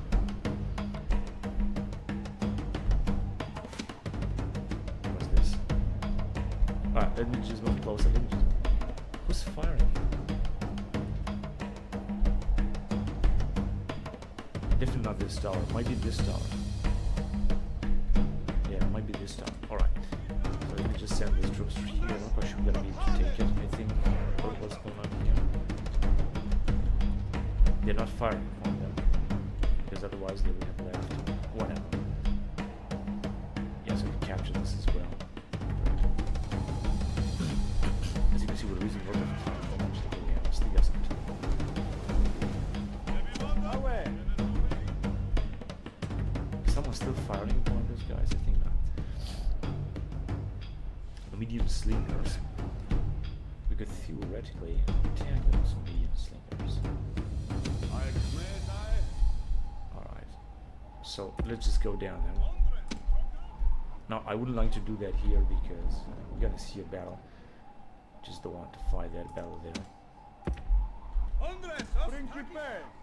Let me just move closer. Who's firing? Definitely not this tower. Might be this tower. Yeah, it might be this tower. Alright. So let me just send these troops here. I'm not quite sure we're gonna be able to take it. I think what's going on here. They're not firing on them. Because otherwise they would have left. Whatever. Yeah, so we can capture this as well. See what reason we're going to still got something. Someone's still firing upon those guys? I think not. The medium slingers. We could theoretically attack those medium slingers. Alright. So let's just go down there. Now I wouldn't like to do that here because we're gonna see a battle. Just don't want to fight that battle there.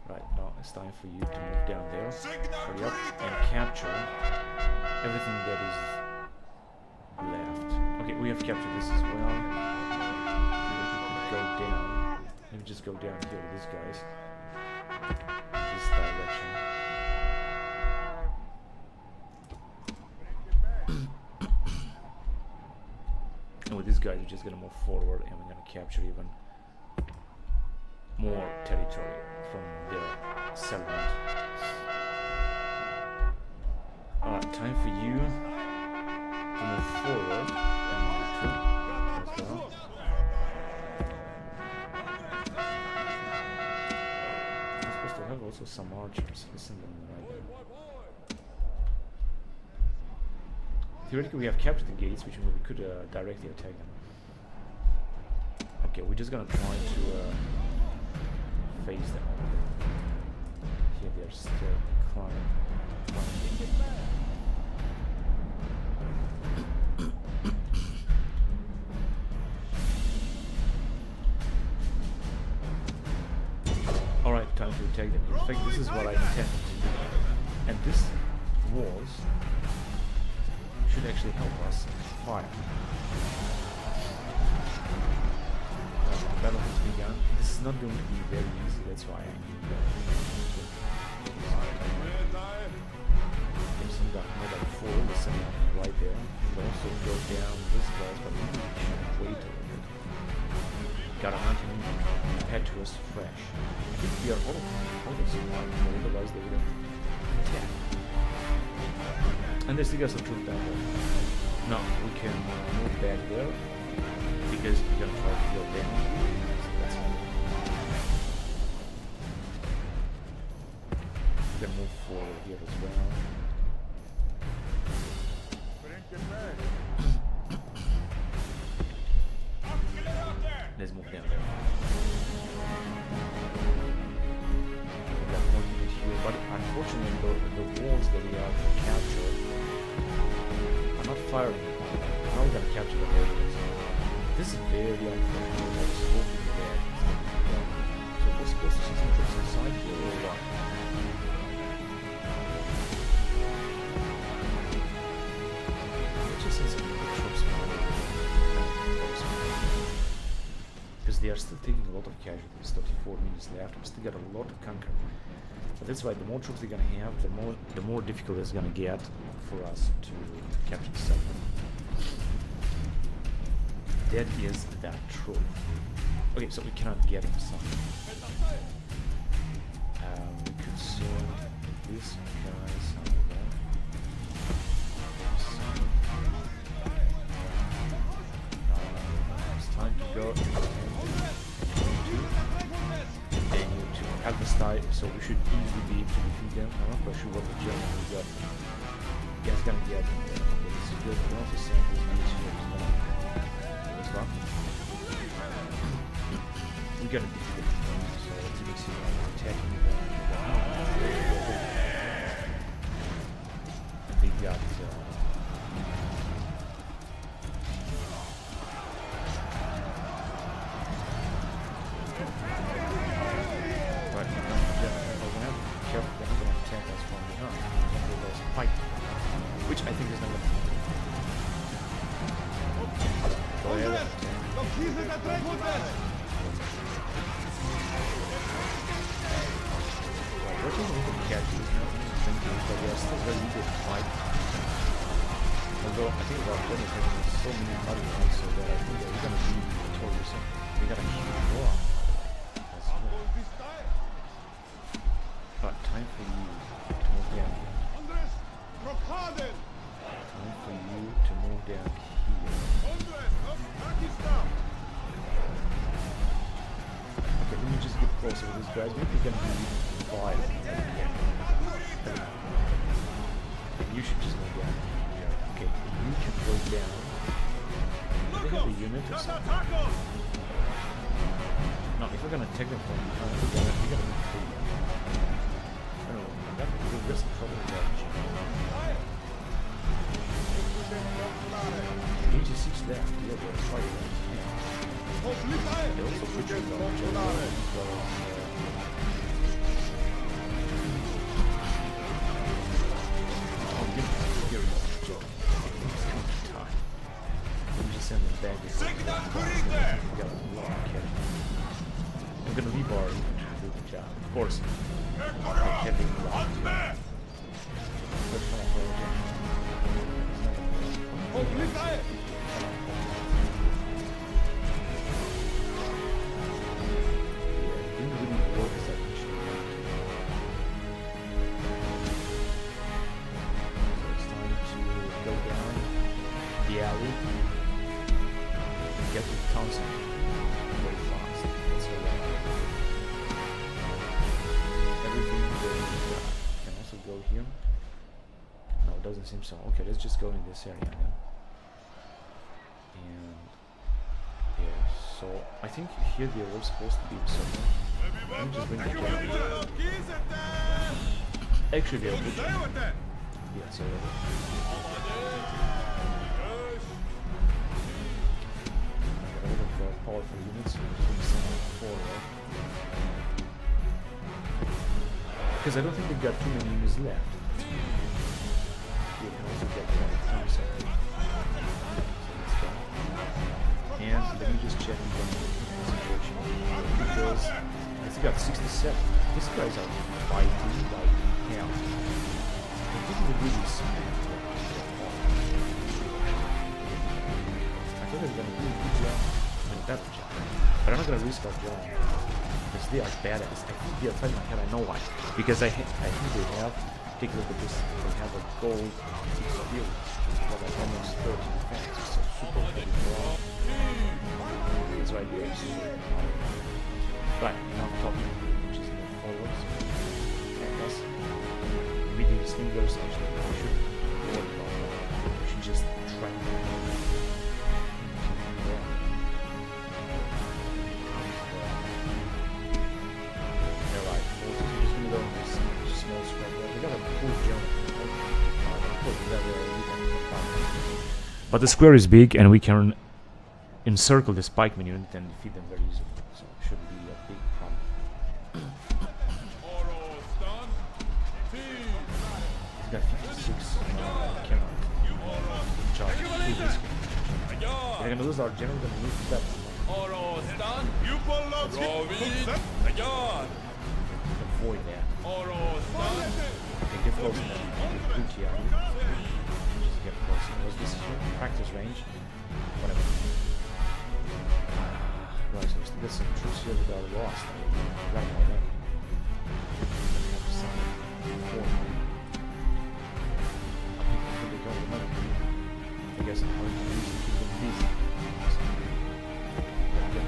Right, now it's time for you to move down there. Hurry up and capture everything that is left. Okay, we have captured this as well. Go down. Let me just go down here with these guys. This direction. And with these guys, we're just gonna move forward and we're gonna capture even more territory from their settlement. Time for you also some archers. Listen to them right there. Theoretically, we have captured the gates, which means we could directly attack them. Okay, we're just gonna try to face them. Here they're still climbing. Alright, time to attack them. In fact, this is what I intended to do. And this walls should actually help us fire. The battle has begun. This is not going to be very easy, that's why I need some metal 4, listen up right there. We also go down this place, but we should wait a little bit. Got a hunting impetuous fresh. I think we are all of survived, otherwise they would have attacked. And they still got some troops back there. No, we can move back there because we're gonna try to go down. So that's fine. We can move forward here as well. Let's move down. We got one unit here, but unfortunately the walls that we have captured are not firing. Now we're gonna capture the areas. This is very unfortunate. I was hoping that so we're supposed to see some troops inside here or what? Let's just see some troops because they are still taking a lot of casualties. 34 minutes left. We still got a lot to conquer. But that's why the more troops they're gonna have, the more difficult it's gonna get for us to capture the settlement. That is that truth. Okay, so we cannot get inside. We could send this guy somewhere. It's time to go. Style, so we should easily be able to defeat them. I'm not quite sure what the German will get. You guys gonna get this good. We also send these units here as well. As well. We gotta defeat them. So let's even see how we're attacking them. And they got which I think is not going to happen. Go ahead. What is with the casualties now? Thinking that they are still very eager to fight. Although I think our opponent has so many money points, so that I think that we're going to be victorious. We got a huge war. That's good. But time for you to move down. Time for you to move down here. Okay, let me just get closer with these guys. Maybe we're gonna be 5. And you should just go down here. Okay, you can go down. Do they have a unit or something? No, if we're gonna take them from behind, we're gonna be free. I don't know, there's some trouble with that. 86 left, yeah, we're fighting. They also put you down. Send them back. I'm gonna leave our infantry to do the job. Of course, having the alley. Get to the council very fast. That's all right. Everything go here? No, it doesn't seem so. Okay, let's just go in this area then. And yeah, so I think here they were supposed to be something. Let me just bring the camera. Actually, they're good. Yeah, so a lot of powerful units. Because I don't think they've got too many units left. You can also get one something. And let me just check the situation. Because I think I got 67. These guys are fighting like hell. I think they really smack. I thought they were gonna do a good job. I mean, better job. But I'm not gonna risk our job. Because they are badass. I think they are fighting like hell. I know why. Because I think they have. Take a look at this. They have a gold experience. Well, like almost 30 defense. So super heavy draw. It's right here. Right, now talking, which is more forwards. And us. Reading these fingers, actually, we should worry about that. We should just try to but the square is big and we can encircle the spike unit and defeat them very easily, so it shouldn't be a big problem. He's got 56 cannon charge. They're gonna lose our general, gonna lose that. Avoid that. Okay, get close enough. Get booty out here. Just get close. Was this here? Practice range? Whatever. Right, so we still get some troops here that are lost. Right about that. I guess how we can use to keep them busy. Get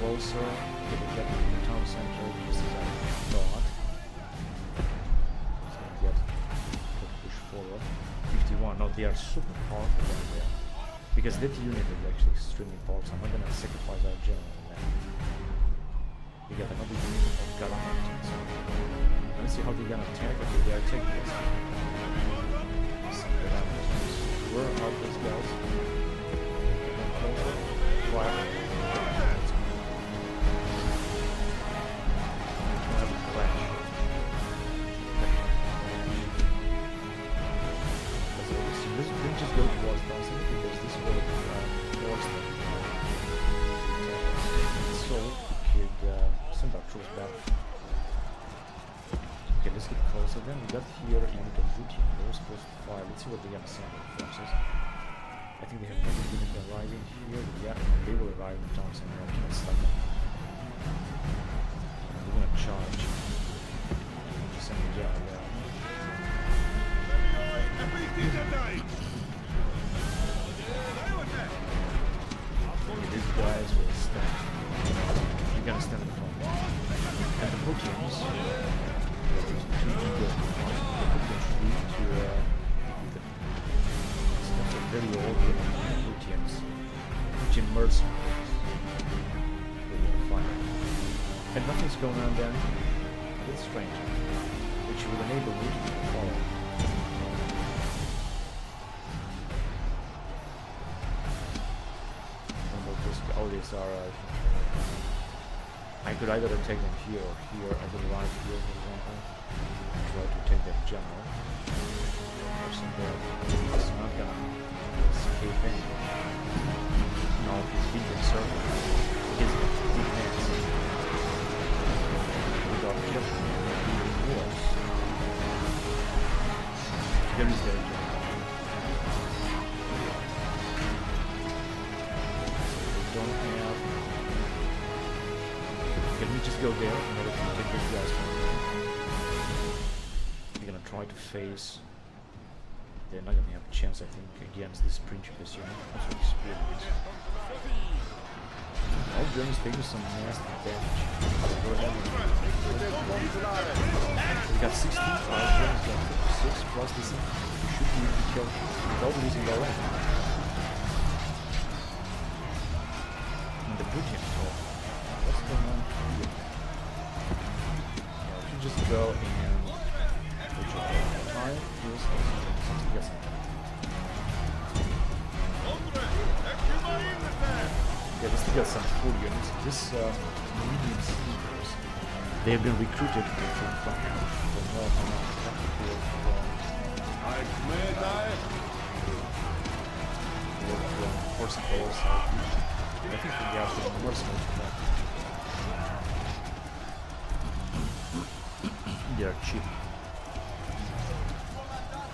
closer. Get to the town center. Just as I thought. Push forward. 51. No, they are super powerful down there. Because that unit is actually extremely powerful. I'm not gonna sacrifice our general on that. We got another unit of Galamantans. Let's see how they're gonna attack. Okay, they are taking us. Some Galamantans. Where are those guys? Fire. Just go towards Dawson because this will force them. So we could send our troops back. Okay, let's get closer then. We got here a unit of Routine. They were supposed to fire. Let's see what they're gonna send with forces. I think they have another unit arriving here. Yeah, they will arrive in town center. I can't stop them. They're gonna charge. Just send the general there. These guys will stand. You're gonna stand in front. And the Proteans should lead to it's a very old Proteans. Protean mercenaries. And nothing's going on then. It's strange. Which will enable me to follow. All these are I could either take them here or here. I could arrive here, for example, and try to take that general. Person there is not gonna escape anyway. No, he's being encircled. He's defense. Without killing him, even worse. There is their general. Can we just go there in order to take these guys from there? We're gonna try to face. They're not gonna have a chance, I think, against this Principes unit. Also experience. All Germans taking some nasty damage. We got 16, our Germans got 56 plus this. We should be able to kill without losing the rank. And the British talk. What's going on here? Yeah, we should just go and try here's something else. Yeah, we still got some cool units. This medium sleepers, they have been recruited from the north and from Corsica, so I think we got some mercenaries from that. They are cheap.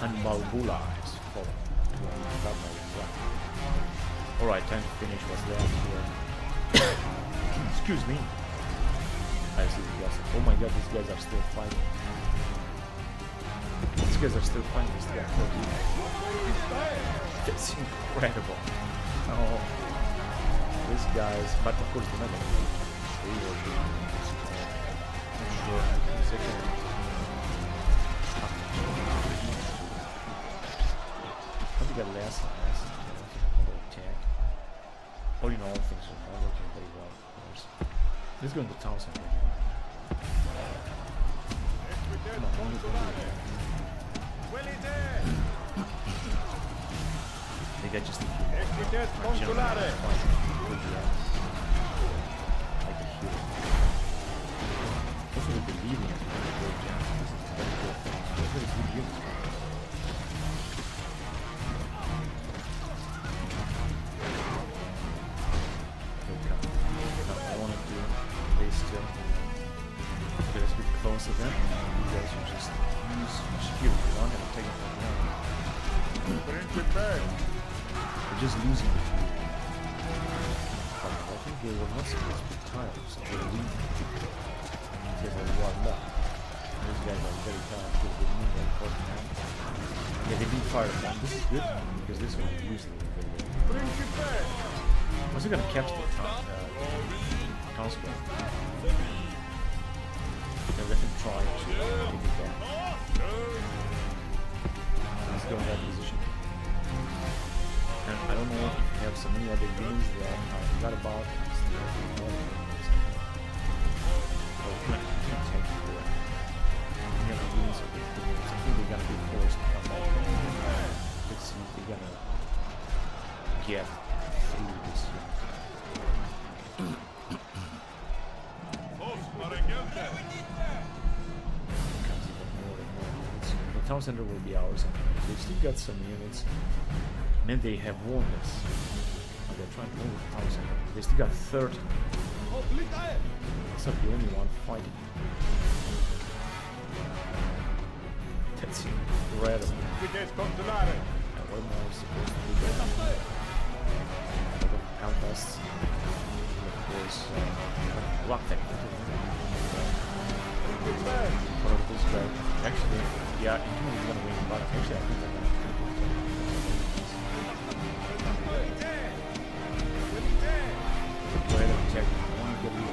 And Balbula is falling to a Alright, time to finish what's left here. Excuse me. I see these guys. Oh my god, these guys are still fighting. These guys are still fighting. These guys are 14. That's incredible. Oh. These guys, but of course they're not going to be 3 or 2. Not sure. Second. I think I got less and less. Another attack. All in all, things are not working very well, of course. Let's go into town center. Come on, only go there. They got just a few more. Like a hero. Also, with the leaving it, this is very good. That's very good units. Close to them, you guys will just use spear one and take it from there. We're just losing the few. I think they were not supposed to be tired, so they were weak. They were warmed up. Those guys are very tired because they need very important now. Yeah, they did fire one. This is good because this one is usually very good. I'm also gonna capture the town square. Let him try to take it down. Let's go in that position. And I don't know if you have so many other units that I forgot about. Well, we can take it there. Any other units are good units. I think they're gonna be forced to come back. Let's see if they're gonna get through this unit. The town center will be ours. They've still got some units. Man, they have won this. Oh, they're trying to win the town center. They still got 30. That's not the only one fighting. That's incredible. Now, what am I supposed to do there? A lot of contests. And of course, rock technique. What of this guy? Actually, yeah, he's gonna win, but actually I think they're gonna go ahead and check. I want to get you.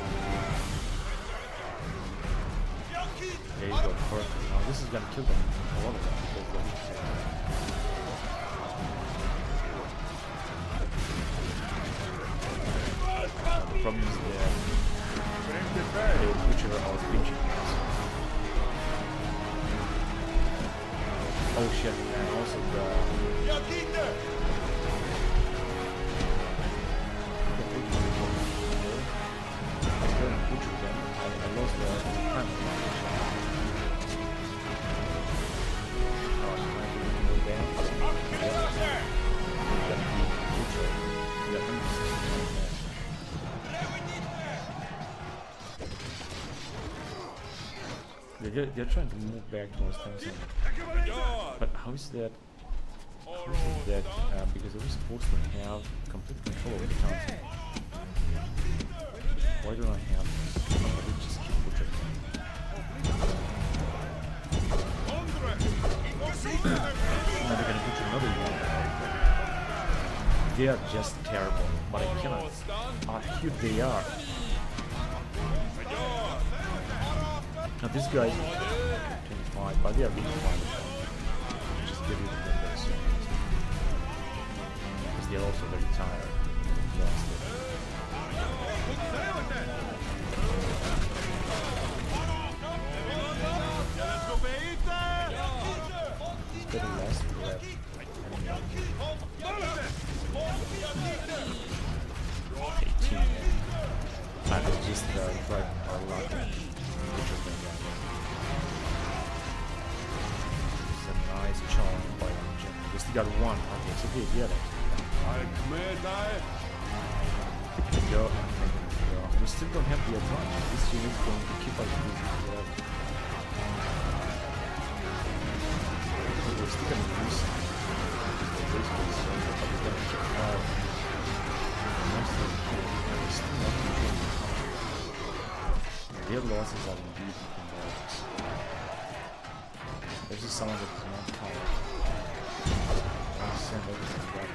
There you go, perfect. Now this is gonna kill them. A lot of them because they're the problem is the butcher or pinching us. Oh shit, and also the... I lost the time. They're trying to move back towards town center. But how is that? Because they were supposed to have complete control over the town center. Why don't I have somebody just keep butchering? Now they're gonna butcher another one. They are just terrible, but I cannot. Ah, here they are. Now this guy is 25, but they are really fine. Just get rid of them very soon. Because they are also very tired. Exhausted. It's getting less left. I was just driving our luck. It's a nice charm by Angel. We still got one. Okay, so here, get it. Go. We still don't have the advantage. This unit is going to keep us busy forever. We're still going to lose. Basically, so we're going to keep their losses are indeed enormous. There's just someone that is not tired. I send everything back.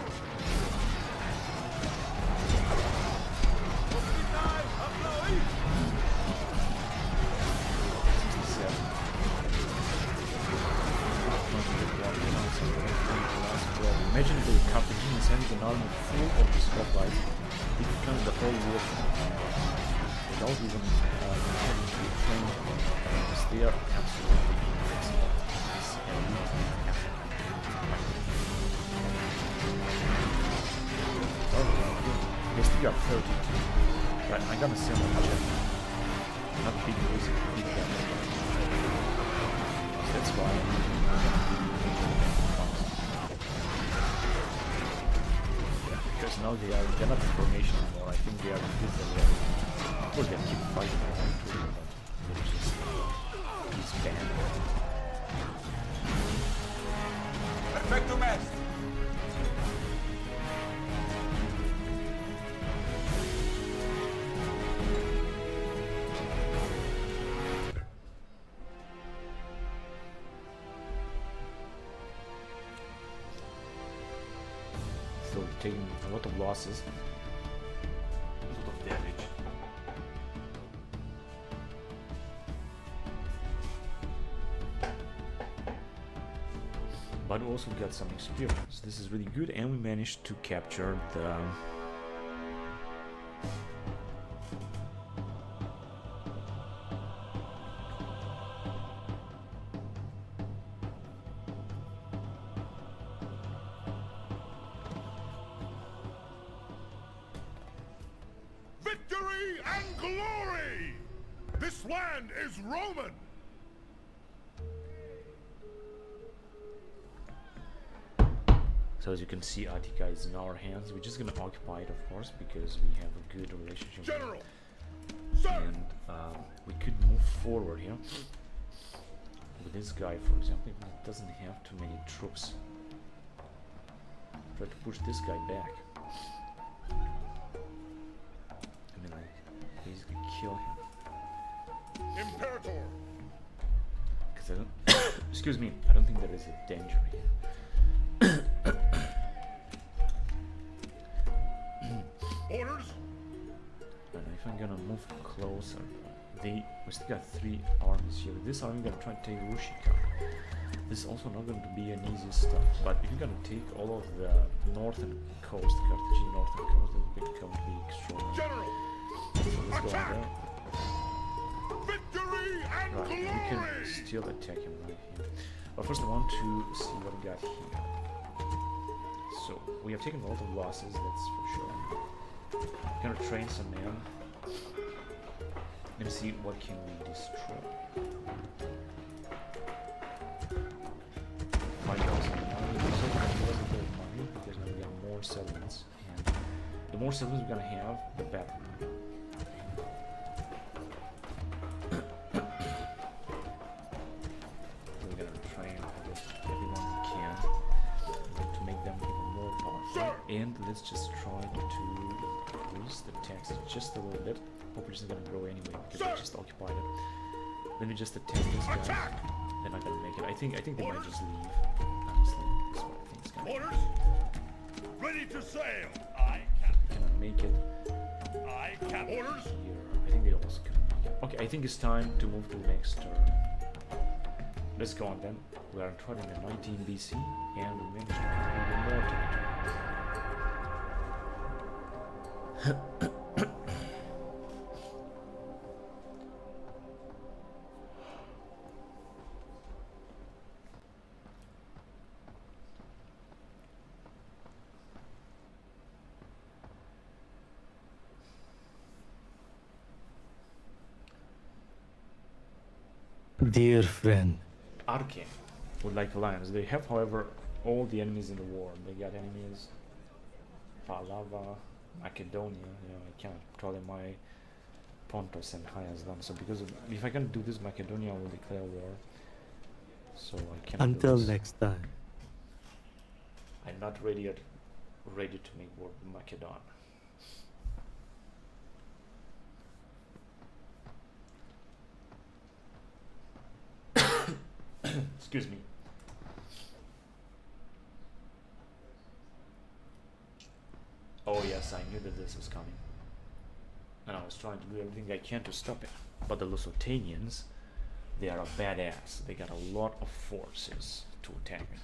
67. Imagine the Carthaginians sending an army full of these hoplites. It becomes the whole war without even having to train because they are absolutely inflexible. This elite they still got 32. Right, I'm gonna send them jet. Not big risk, big damage. That's why I'm because now they're not in formation anymore. I think they are in this area. Of course, they keep fighting around too, but they're just disbanded. Perfecto match. So we're taking a lot of losses, a lot of damage. But we also got some experience. This is really good, and we managed to capture the Victory and glory! This land is Roman! So as you can see, Attica is in our hands. We're just gonna occupy it, of course, because we have a good relationship. General! Sir! And we could move forward here. With this guy, for example, he doesn't have too many troops. Try to push this guy back. I mean, like, basically kill him. Imperator! Because I don't... excuse me, I don't think there is a danger here. Orders? And if I'm gonna move closer, we still got 3 armies here. This army gonna try to take Rushika. This is also not going to be an easy stuff, but if you're gonna take all of the northern coast, Carthaginian northern coast, it's going to be extraordinary. General! So let's go on Attack! there. Victory and Right, glory! we can still attack him right here. But first I want to see what we got here. So, we have taken a lot of losses, that's for sure. We're gonna train some men. Let me see what can we destroy. 5,000 money. So it wasn't very money because now we got more settlements. And the more settlements we're gonna have, the better. We're gonna train everyone we can to make them even more powerful. And let's just try to increase the tax just a little bit. Population is gonna grow anyway because they just occupied it. Let me just attack this guy. They're not gonna make it. I think they might just leave. Honestly, that's what I think is gonna happen. Orders? Ready to sail. Cannot make it. Orders. Here, I think they also cannot make it. Okay, I think it's time to move to the next turn. Let's go on then. We are in 19 BC and we managed to get even more territory. Dear friend, Arche would like alliance. They have, however, all the enemies in the war. They got enemies. Palava, Macedonia. You know, I cannot tell my Pontus and Hyaslan. So because of, if I can do this, Macedonia will declare war. So I cannot. until do this. next time. I'm not ready yet. Ready to make war with Macedon. Excuse me. Oh yes, I knew that this was coming. And I was trying to do everything I can to stop it. But the Lusitanians, they are a badass. They got a lot of forces to attack me.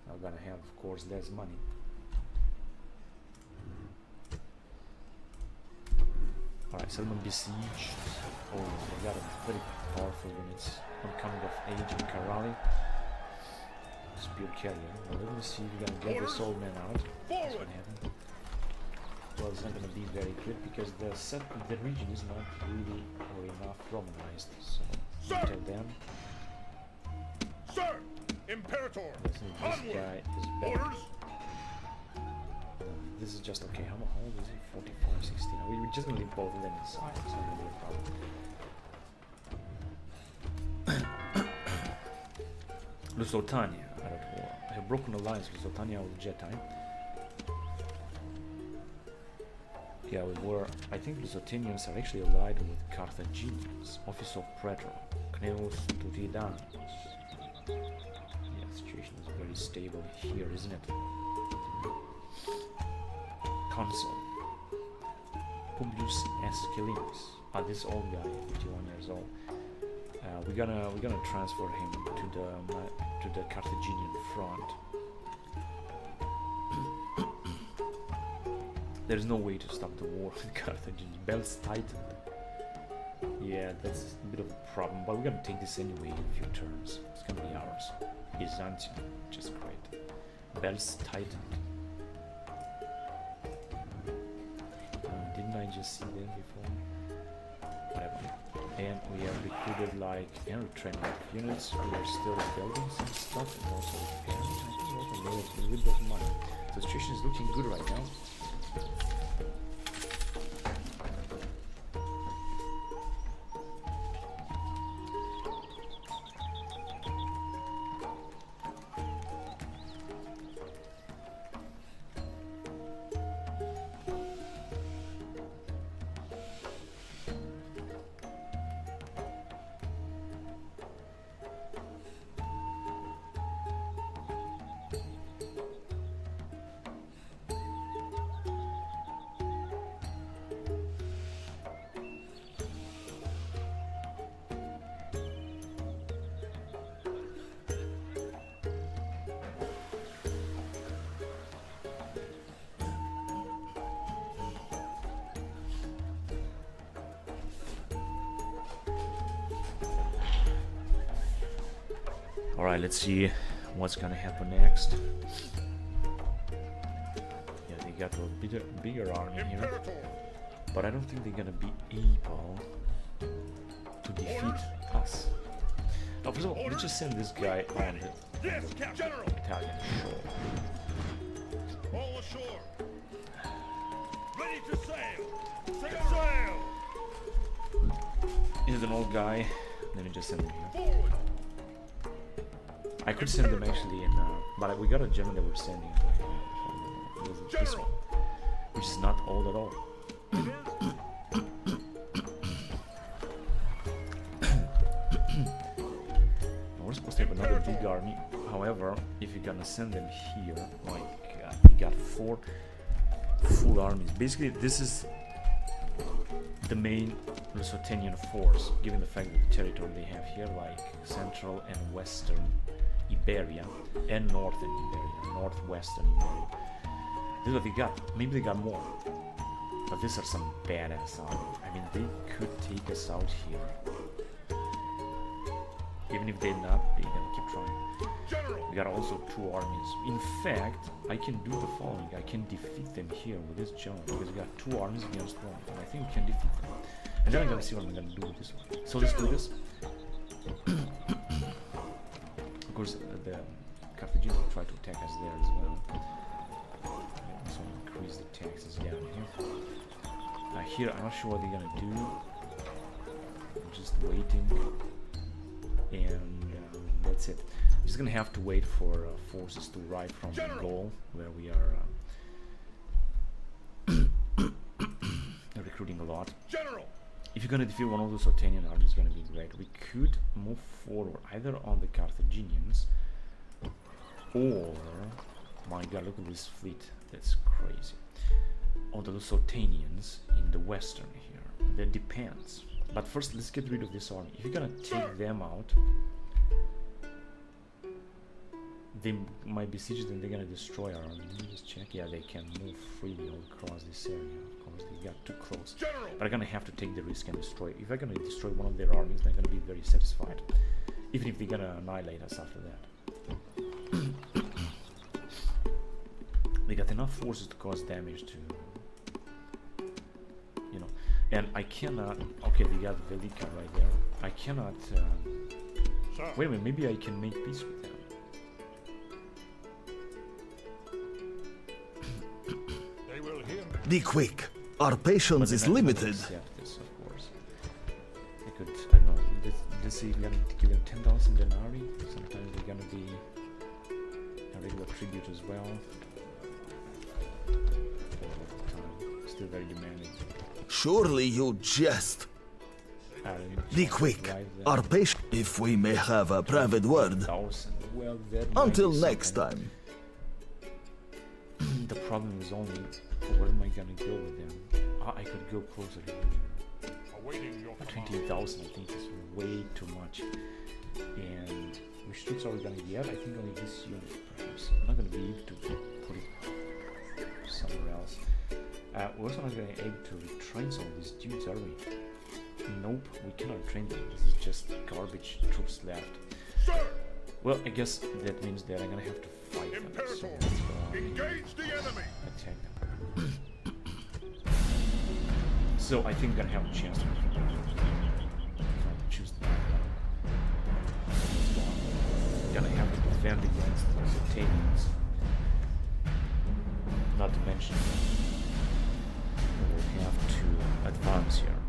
I'm gonna have, of course, less money. Alright, settlement besieged. Oh, they got a very powerful units. One coming of age in Karali. Spear carrier. Well, let me see if we're gonna get this old man out. That's what happened. Well, it's not gonna be very good because the region is not really or enough Romanized. So until then, Sir! Imperator! this guy is better. Orders. This is just okay. How old is he? 45, 16. We're just gonna leave both of them inside. It's not gonna be a problem. Lusitania are at war. I have broken alliance with Lusitania with Jetai. Yeah, we were. I think Lusitanians are actually allied with Carthaginians. Office of Praetor. Cneus Tutidanus. Yeah, the situation is very stable here, isn't it? Consul Publius Esquilinus. This old guy, 51 years old. We're gonna transfer him to the Carthaginian front. There's no way to stop the war with Carthage. Belts tightened. Yeah, that's a bit of a problem, but we're gonna take this anyway in a few turns. It's gonna be ours. Byzantium, which is great. Belts tightened. Didn't I just see them before? Whatever. And we have recruited like air training units. We are still building some stuff and also repairing. I think also made a little bit of money. The situation is looking good right now. Alright, let's see what's gonna happen next. Yeah, they got a bigger army here. But I don't think they're gonna be able to defeat us. Now, first of all, let's just send this guy on the Italian shore. All ashore. Ready to sail. Sail. He's an old guy. Let me just send him here. Forward. I could send them actually in, but we got a German that we're sending. This one, which is not old at all. We're supposed to have another big army. However, if you're gonna send them here, like you got 4 full armies. Basically, this is the main Lusitanian force, given the fact that the territory they have here, like central and western Iberia and northern Iberia, northwestern Iberia. This is what they got. Maybe they got more, but these are some badass army. I mean, they could take us out here. Even if they're not, they're gonna keep trying. General! We got also 2 armies. In fact, I can do the following. I can defeat them here with this general, because we got 2 armies against 1, and I think we can defeat them. And then I'm gonna see what I'm gonna do with this one. So let's do this. Of course, the Carthaginians will try to attack us there as well. So increase the taxes down here. Here, I'm not sure what they're gonna do. I'm just waiting. And that's it. I'm just gonna have to wait for forces to arrive from Gaul, where we are recruiting a lot. General! If you're gonna defeat one of those Otanian armies, it's gonna be great. We could move forward either on the Carthaginians or, my god, look at this fleet. That's crazy. On the Lusitanians in the western here. That depends. But first, let's get rid of this army. If you're gonna take them out, they might besiege it and they're gonna destroy our army. Let me just check. Yeah, they can move freely all across this area. Of course, they got too close. General! But I'm gonna have to take the risk and destroy. If I'm gonna destroy one of their armies, they're gonna be very satisfied. Even if they're gonna annihilate us after that. They got enough forces to cause damage to, you know. And I cannot. Okay, they got Velika right there. I cannot. Wait a minute. Maybe I can make peace with them. They will hear me. Be quick. Our patience is limited. Accept this, of course. I could. I don't know. Let's see if we're gonna give them 10,000 denarii. Sometimes they're gonna be a regular tribute as well. Still very demanding. Surely you jest. Be quick. Our patient. If we may have a private word. 1,000. Well, that might Until be next something. time. The problem is only where am I gonna go with them? I could go closer to here. Awaiting your 20,000 I think is way too much. And which troops are we gonna get? I think only this unit perhaps. I'm not gonna be able to put it somewhere else. We're also not gonna be able to retrain some of these dudes, are we? Nope, we cannot train them. This is just garbage troops left. Sir! Well, I guess that means that I'm gonna have to fight them. So Imperators! let's go Engage the enemy! attack them. So I think I'm gonna have a chance to choose the gonna have to defend against the Lusitanians. Not to mention we'll have to advance here.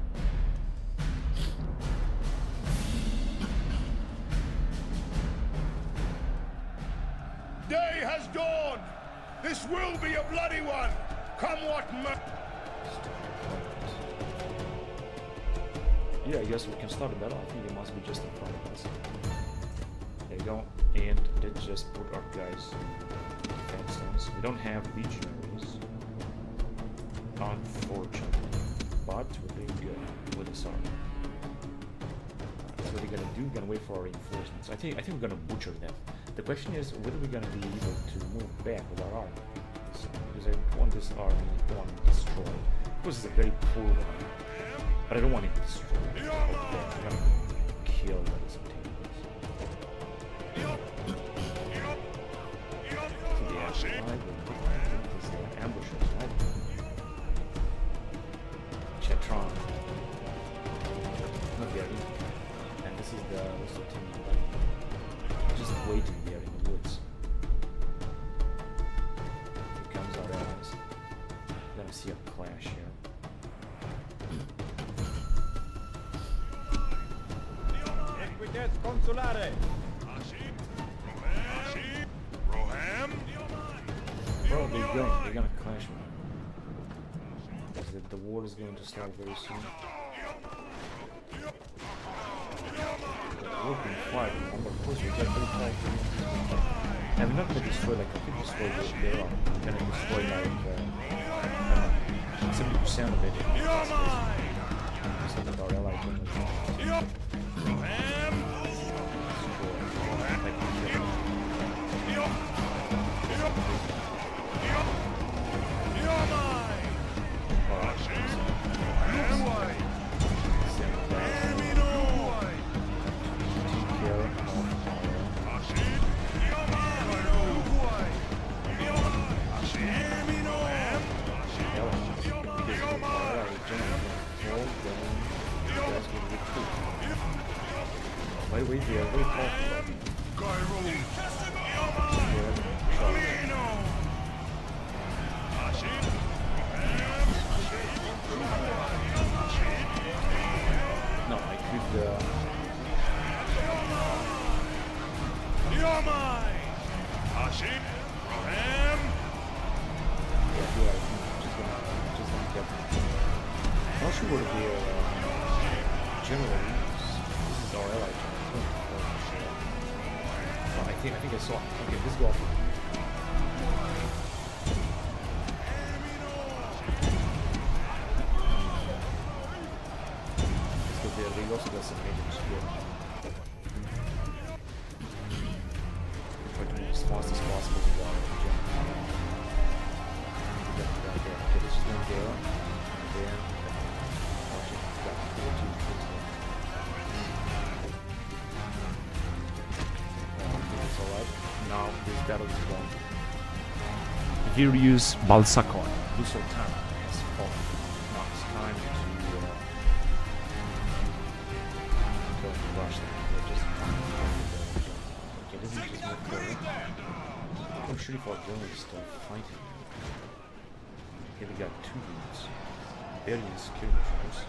Day has dawned! This will be a bloody one! Come what may! Yeah, I guess we can start a battle. I think it must be just in front of us. There you go. And let's just put our guys in defense zones. We don't have legionaries, unfortunately, but we're doing good with this army. So what we're gonna do, we're gonna wait for our reinforcements. I think we're gonna butcher them. The question is whether we're gonna be able to move back with our army. So, because I want this army, destroyed. Of course, it's a very poor one, but I don't want it destroyed. I'm gonna kill the Lusitanians. So they actually they ambushes, right? Chetron. Not very. And this is the Lusitanian line. Just waiting there in the woods. Here comes our allies. We're gonna see a clash here. Consulare! Bro, they're gonna clash, man. Because the war is going to start very soon. we've been fired on, but of course we get very tall. And we're not gonna destroy like I can destroy their army. We're gonna destroy like 70% of it. Percent of our allies in the by the way, they are very powerful. No, I could. You're mine! Hashim! Ram! Yeah, here I think just gonna get. Not sure what the general is. This is our ally. I think I saw. Okay, let's go. Let's go there. They also got some natives here. Try to move as fast as possible to the okay, this is going there. And there. Oh shit, it's got 14 troops there. Alright, now this battle is gone. Virius Balsakon, the Sultan has fallen. Now it's time to go and rush them. They're just okay, this is just not good. I'm sure if our general is still fighting. Here we got 2 units. Barely skirmishers.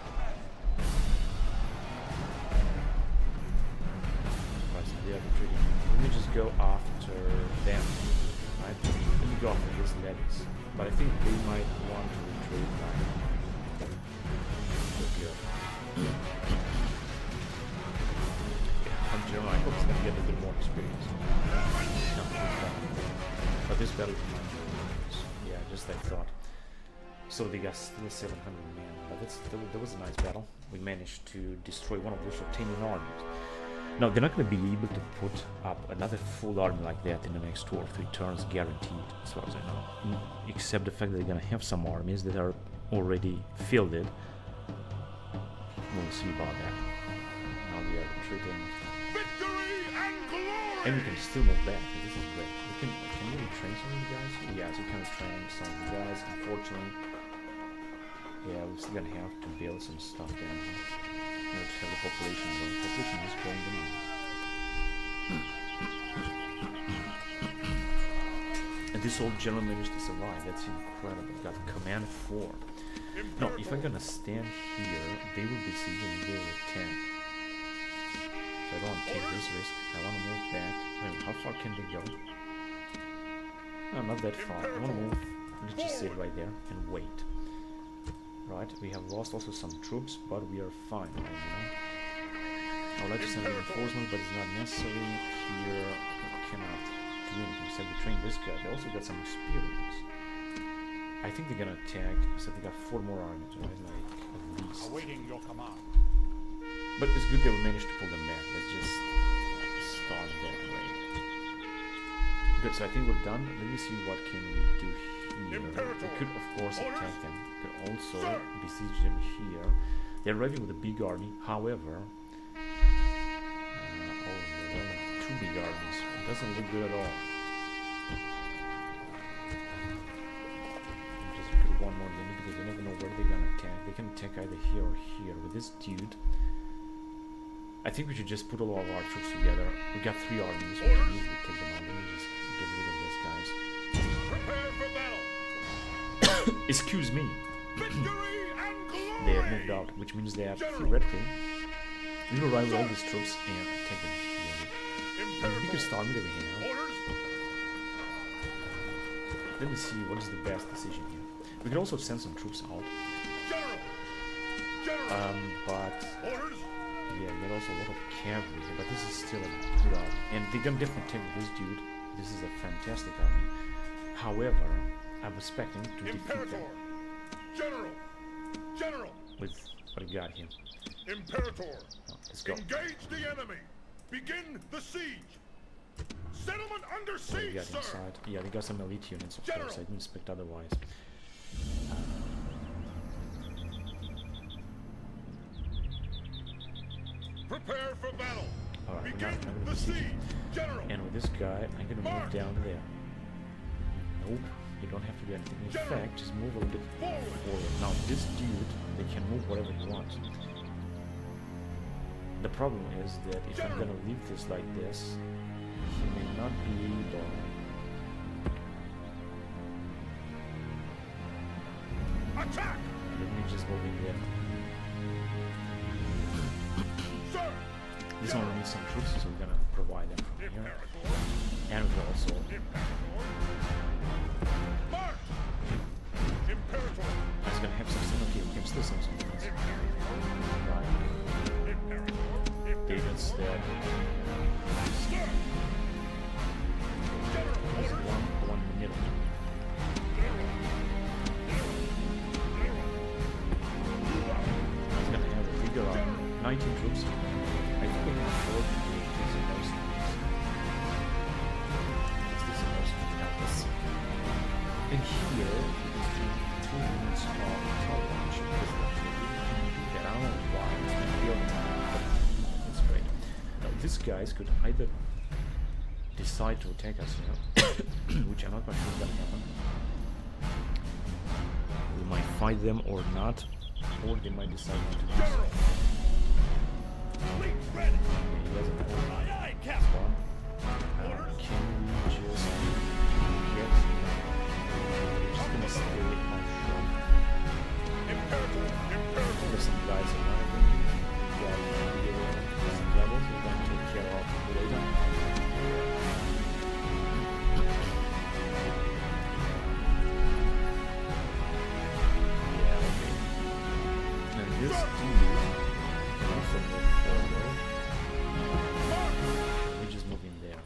They are retreating. Let me just go after them. Right? Let me go after these levies. But I think they might want to retreat back. Here. Yeah, I'm German. I hope it's gonna get a bit more experience. No, but this battle is not. Yeah, just like I thought. So they got still 700 men. But that was a nice battle. We managed to destroy one of those Rotanian armies. Now, they're not going to be able to put up another full army like that in the next 2 or 3 turns, guaranteed, as far as I know. Except the fact that they're going to have some armies that are already fielded. We'll see about that. Now we are retreating. And we can still move back. This is great. Can we retrain some of the guys? Yes, we can retrain some of the guys. Unfortunately, yeah, we're still going to have to build some stuff down here. Not to have the population growing. Population is growing down. And this old general managed to survive. That's incredible. Got command 4. No, if I'm gonna stand here, they will besiege and they will attack. So I don't want to take this risk. I want to move back. Wait, how far can they go? No, not that far. I want to move. Let's just sit right there and wait. Right, we have lost also some troops, but we are fine right now. I would like to send reinforcements, but it's not necessary. Here, we cannot do anything. So we train this guy. They also got some experience. I think they're gonna attack. So they got 4 more armies, right? Like, at least. Awaiting your command. But it's good they managed to pull them back. Let's just start that way. Good, so I think we're done. Let me see what can we do here. We could, of course, attack them. We could also besiege them here. They're arriving with a big army. However, oh, they're like 2 big armies. It doesn't look good at all. Just put 1 more unit because you never know where they're gonna attack. They can attack either here or here. With this dude, I think we should just put all of our troops together. We got 3 armies. We can easily take them out. Let me just get rid of these guys. Prepare for battle. Excuse me. Victory and glory. They have moved out, which means they have theoretically we will arrive with all these troops and take them here. And the biggest army that we have. Let me see what is the best decision here. We could also send some troops out. General. But Yeah, we got also a lot of cavalry here, but this is still a good army. And they're gonna definitely take this dude. This is a fantastic army. However, I'm expecting to defeat them. General! General! With what we got here. Imperator! Let's go. Engage the enemy! Begin the siege! Settlement under What we siege, got sir! inside? Yeah, they got some elite units, of course. I didn't expect otherwise. Prepare for battle! Alright, Begin I'm gonna the besiege. siege! General! And with this guy, I'm gonna move down there. Nope, you don't have to do anything. In fact, just move a little bit forward. Now, this dude, they can move whatever he wants. The problem is that if I'm gonna leave this like this, he may not be able. Attack! Let me just move in there. Sir! This one needs some troops, so we're gonna provide them from here. Imperator! And we also. Imperator! March! Imperator! I was gonna have some. Okay, we can still some things. Right. David's dead. There's one in the middle. I was gonna have a bigger 19 troops. I think we can afford to do this in most of these. This is most of the helpers. And here, we can do 2 units of tower launch. Get out of the wild and build them. That's great. Now, these guys could either decide to attack us here, which I'm not quite sure is gonna happen. We might fight them or not, or they might decide not to do so. Fleet ready! Yeah, he doesn't have Aye, aye, this Captain! one. Can we just get... We're just gonna stay offshore. Imperator! There's some guys around them. Yeah, some levels we're gonna take care of later. Yeah, okay. And this dude can also move forward. We just move in there.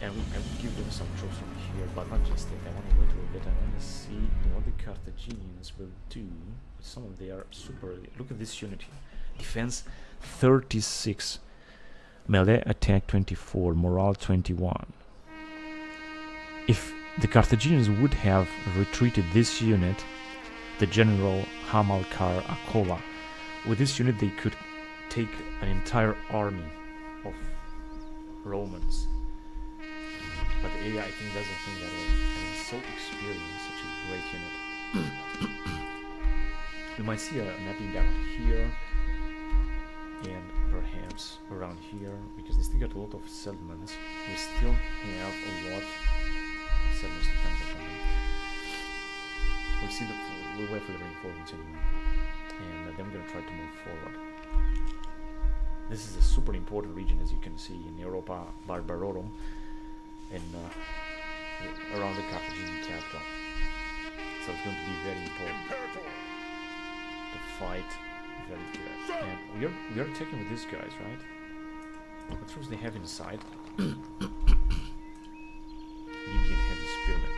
And I will give them some troops from here, but not just that. I want to wait a little bit. I want to see what the Carthaginians will do with some of their super... Look at this unity. Defense 36. Melee attack 24. Morale 21. If the Carthaginians would have retreated this unit, the General Hamilcar Akola, with this unit they could take an entire army of Romans. But the AI, I think, doesn't think that way. I mean, so experienced, such a great unit. We might see a mapping down here, and perhaps around here, because they still got a lot of settlements. We still have a lot of settlements to come from them. We'll see we'll wait for the reinforcements anyway. And then we're gonna try to move forward. This is a super important region, as you can see, in Europa, Barbarorum, and around the Carthaginian capital. So it's going to be very important to fight very good. And we are attacking with these guys, right? What troops they have inside? Libyan heavy spearmen.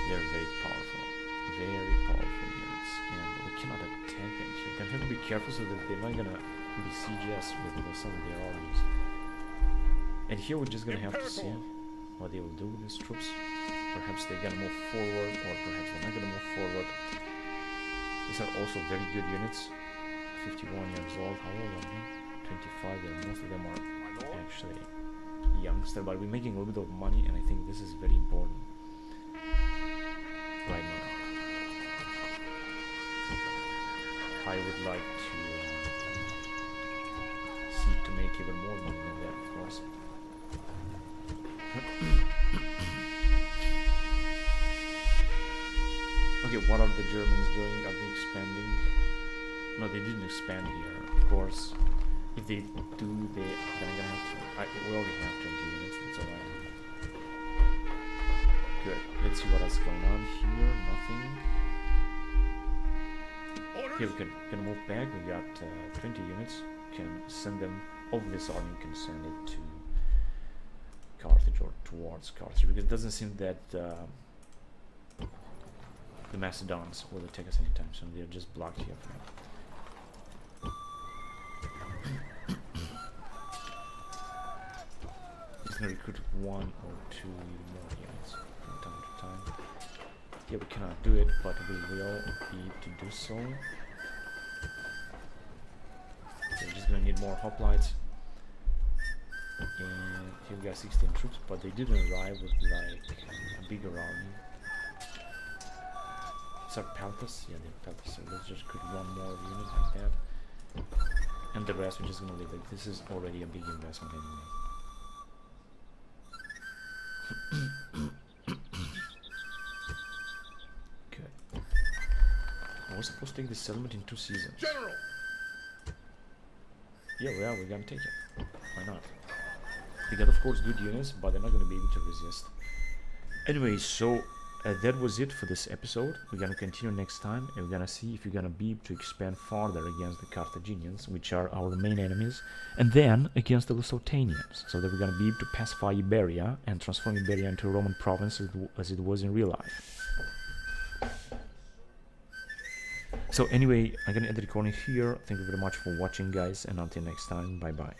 They're very powerful units, and we cannot attack them. So we have to be careful so that they're not gonna besiege us with some of their armies. And here we're just gonna have to see what they will do with these troops. Perhaps they're gonna move forward, or perhaps they're not gonna move forward. These are also very good units. 51 years old. How old are they? 25. Most of them are actually youngster, but we're making a little bit of money, and I think this is very important right now. I would like to seek to make even more money than that, of course. Okay, what are the Germans doing? Are they expanding? No, they didn't expand here, of course. If they do, then I'm gonna have to... we already have 20 units, that's alright. Good. Let's see what else is going on here. Nothing. Okay, we can move back. We got 20 units. can send them over this army. You can send it to Carthage or towards Carthage, because it doesn't seem that the Macedons will attack us anytime soon. They're just blocked here for now. He's gonna recruit 1 or 2 more units from time to time. Yeah, we cannot do it, but we will need to do so. We're just gonna need more hoplites. And here we got 16 troops, but they didn't arrive with like a bigger army. Is that Peltas? Yeah, they're Peltas, so let's just create 1 more unit like that. And the rest we're just gonna leave it. This is already a big investment anyway. Good. I was supposed to take this settlement in 2 seasons. General! Yeah, well, we're gonna take it. Why not? We got, of course, good units, but they're not gonna be able to resist. Anyway, so that was it for this episode. We're gonna continue next time, and we're gonna see if we're gonna be able to expand farther against the Carthaginians, which are our main enemies, and then against the Lusitanians, so that we're gonna be able to pacify Iberia and transform Iberia into a Roman province as it was in real life. So anyway, I'm gonna end the recording here. Thank you very much for watching, guys, and until next time, bye bye.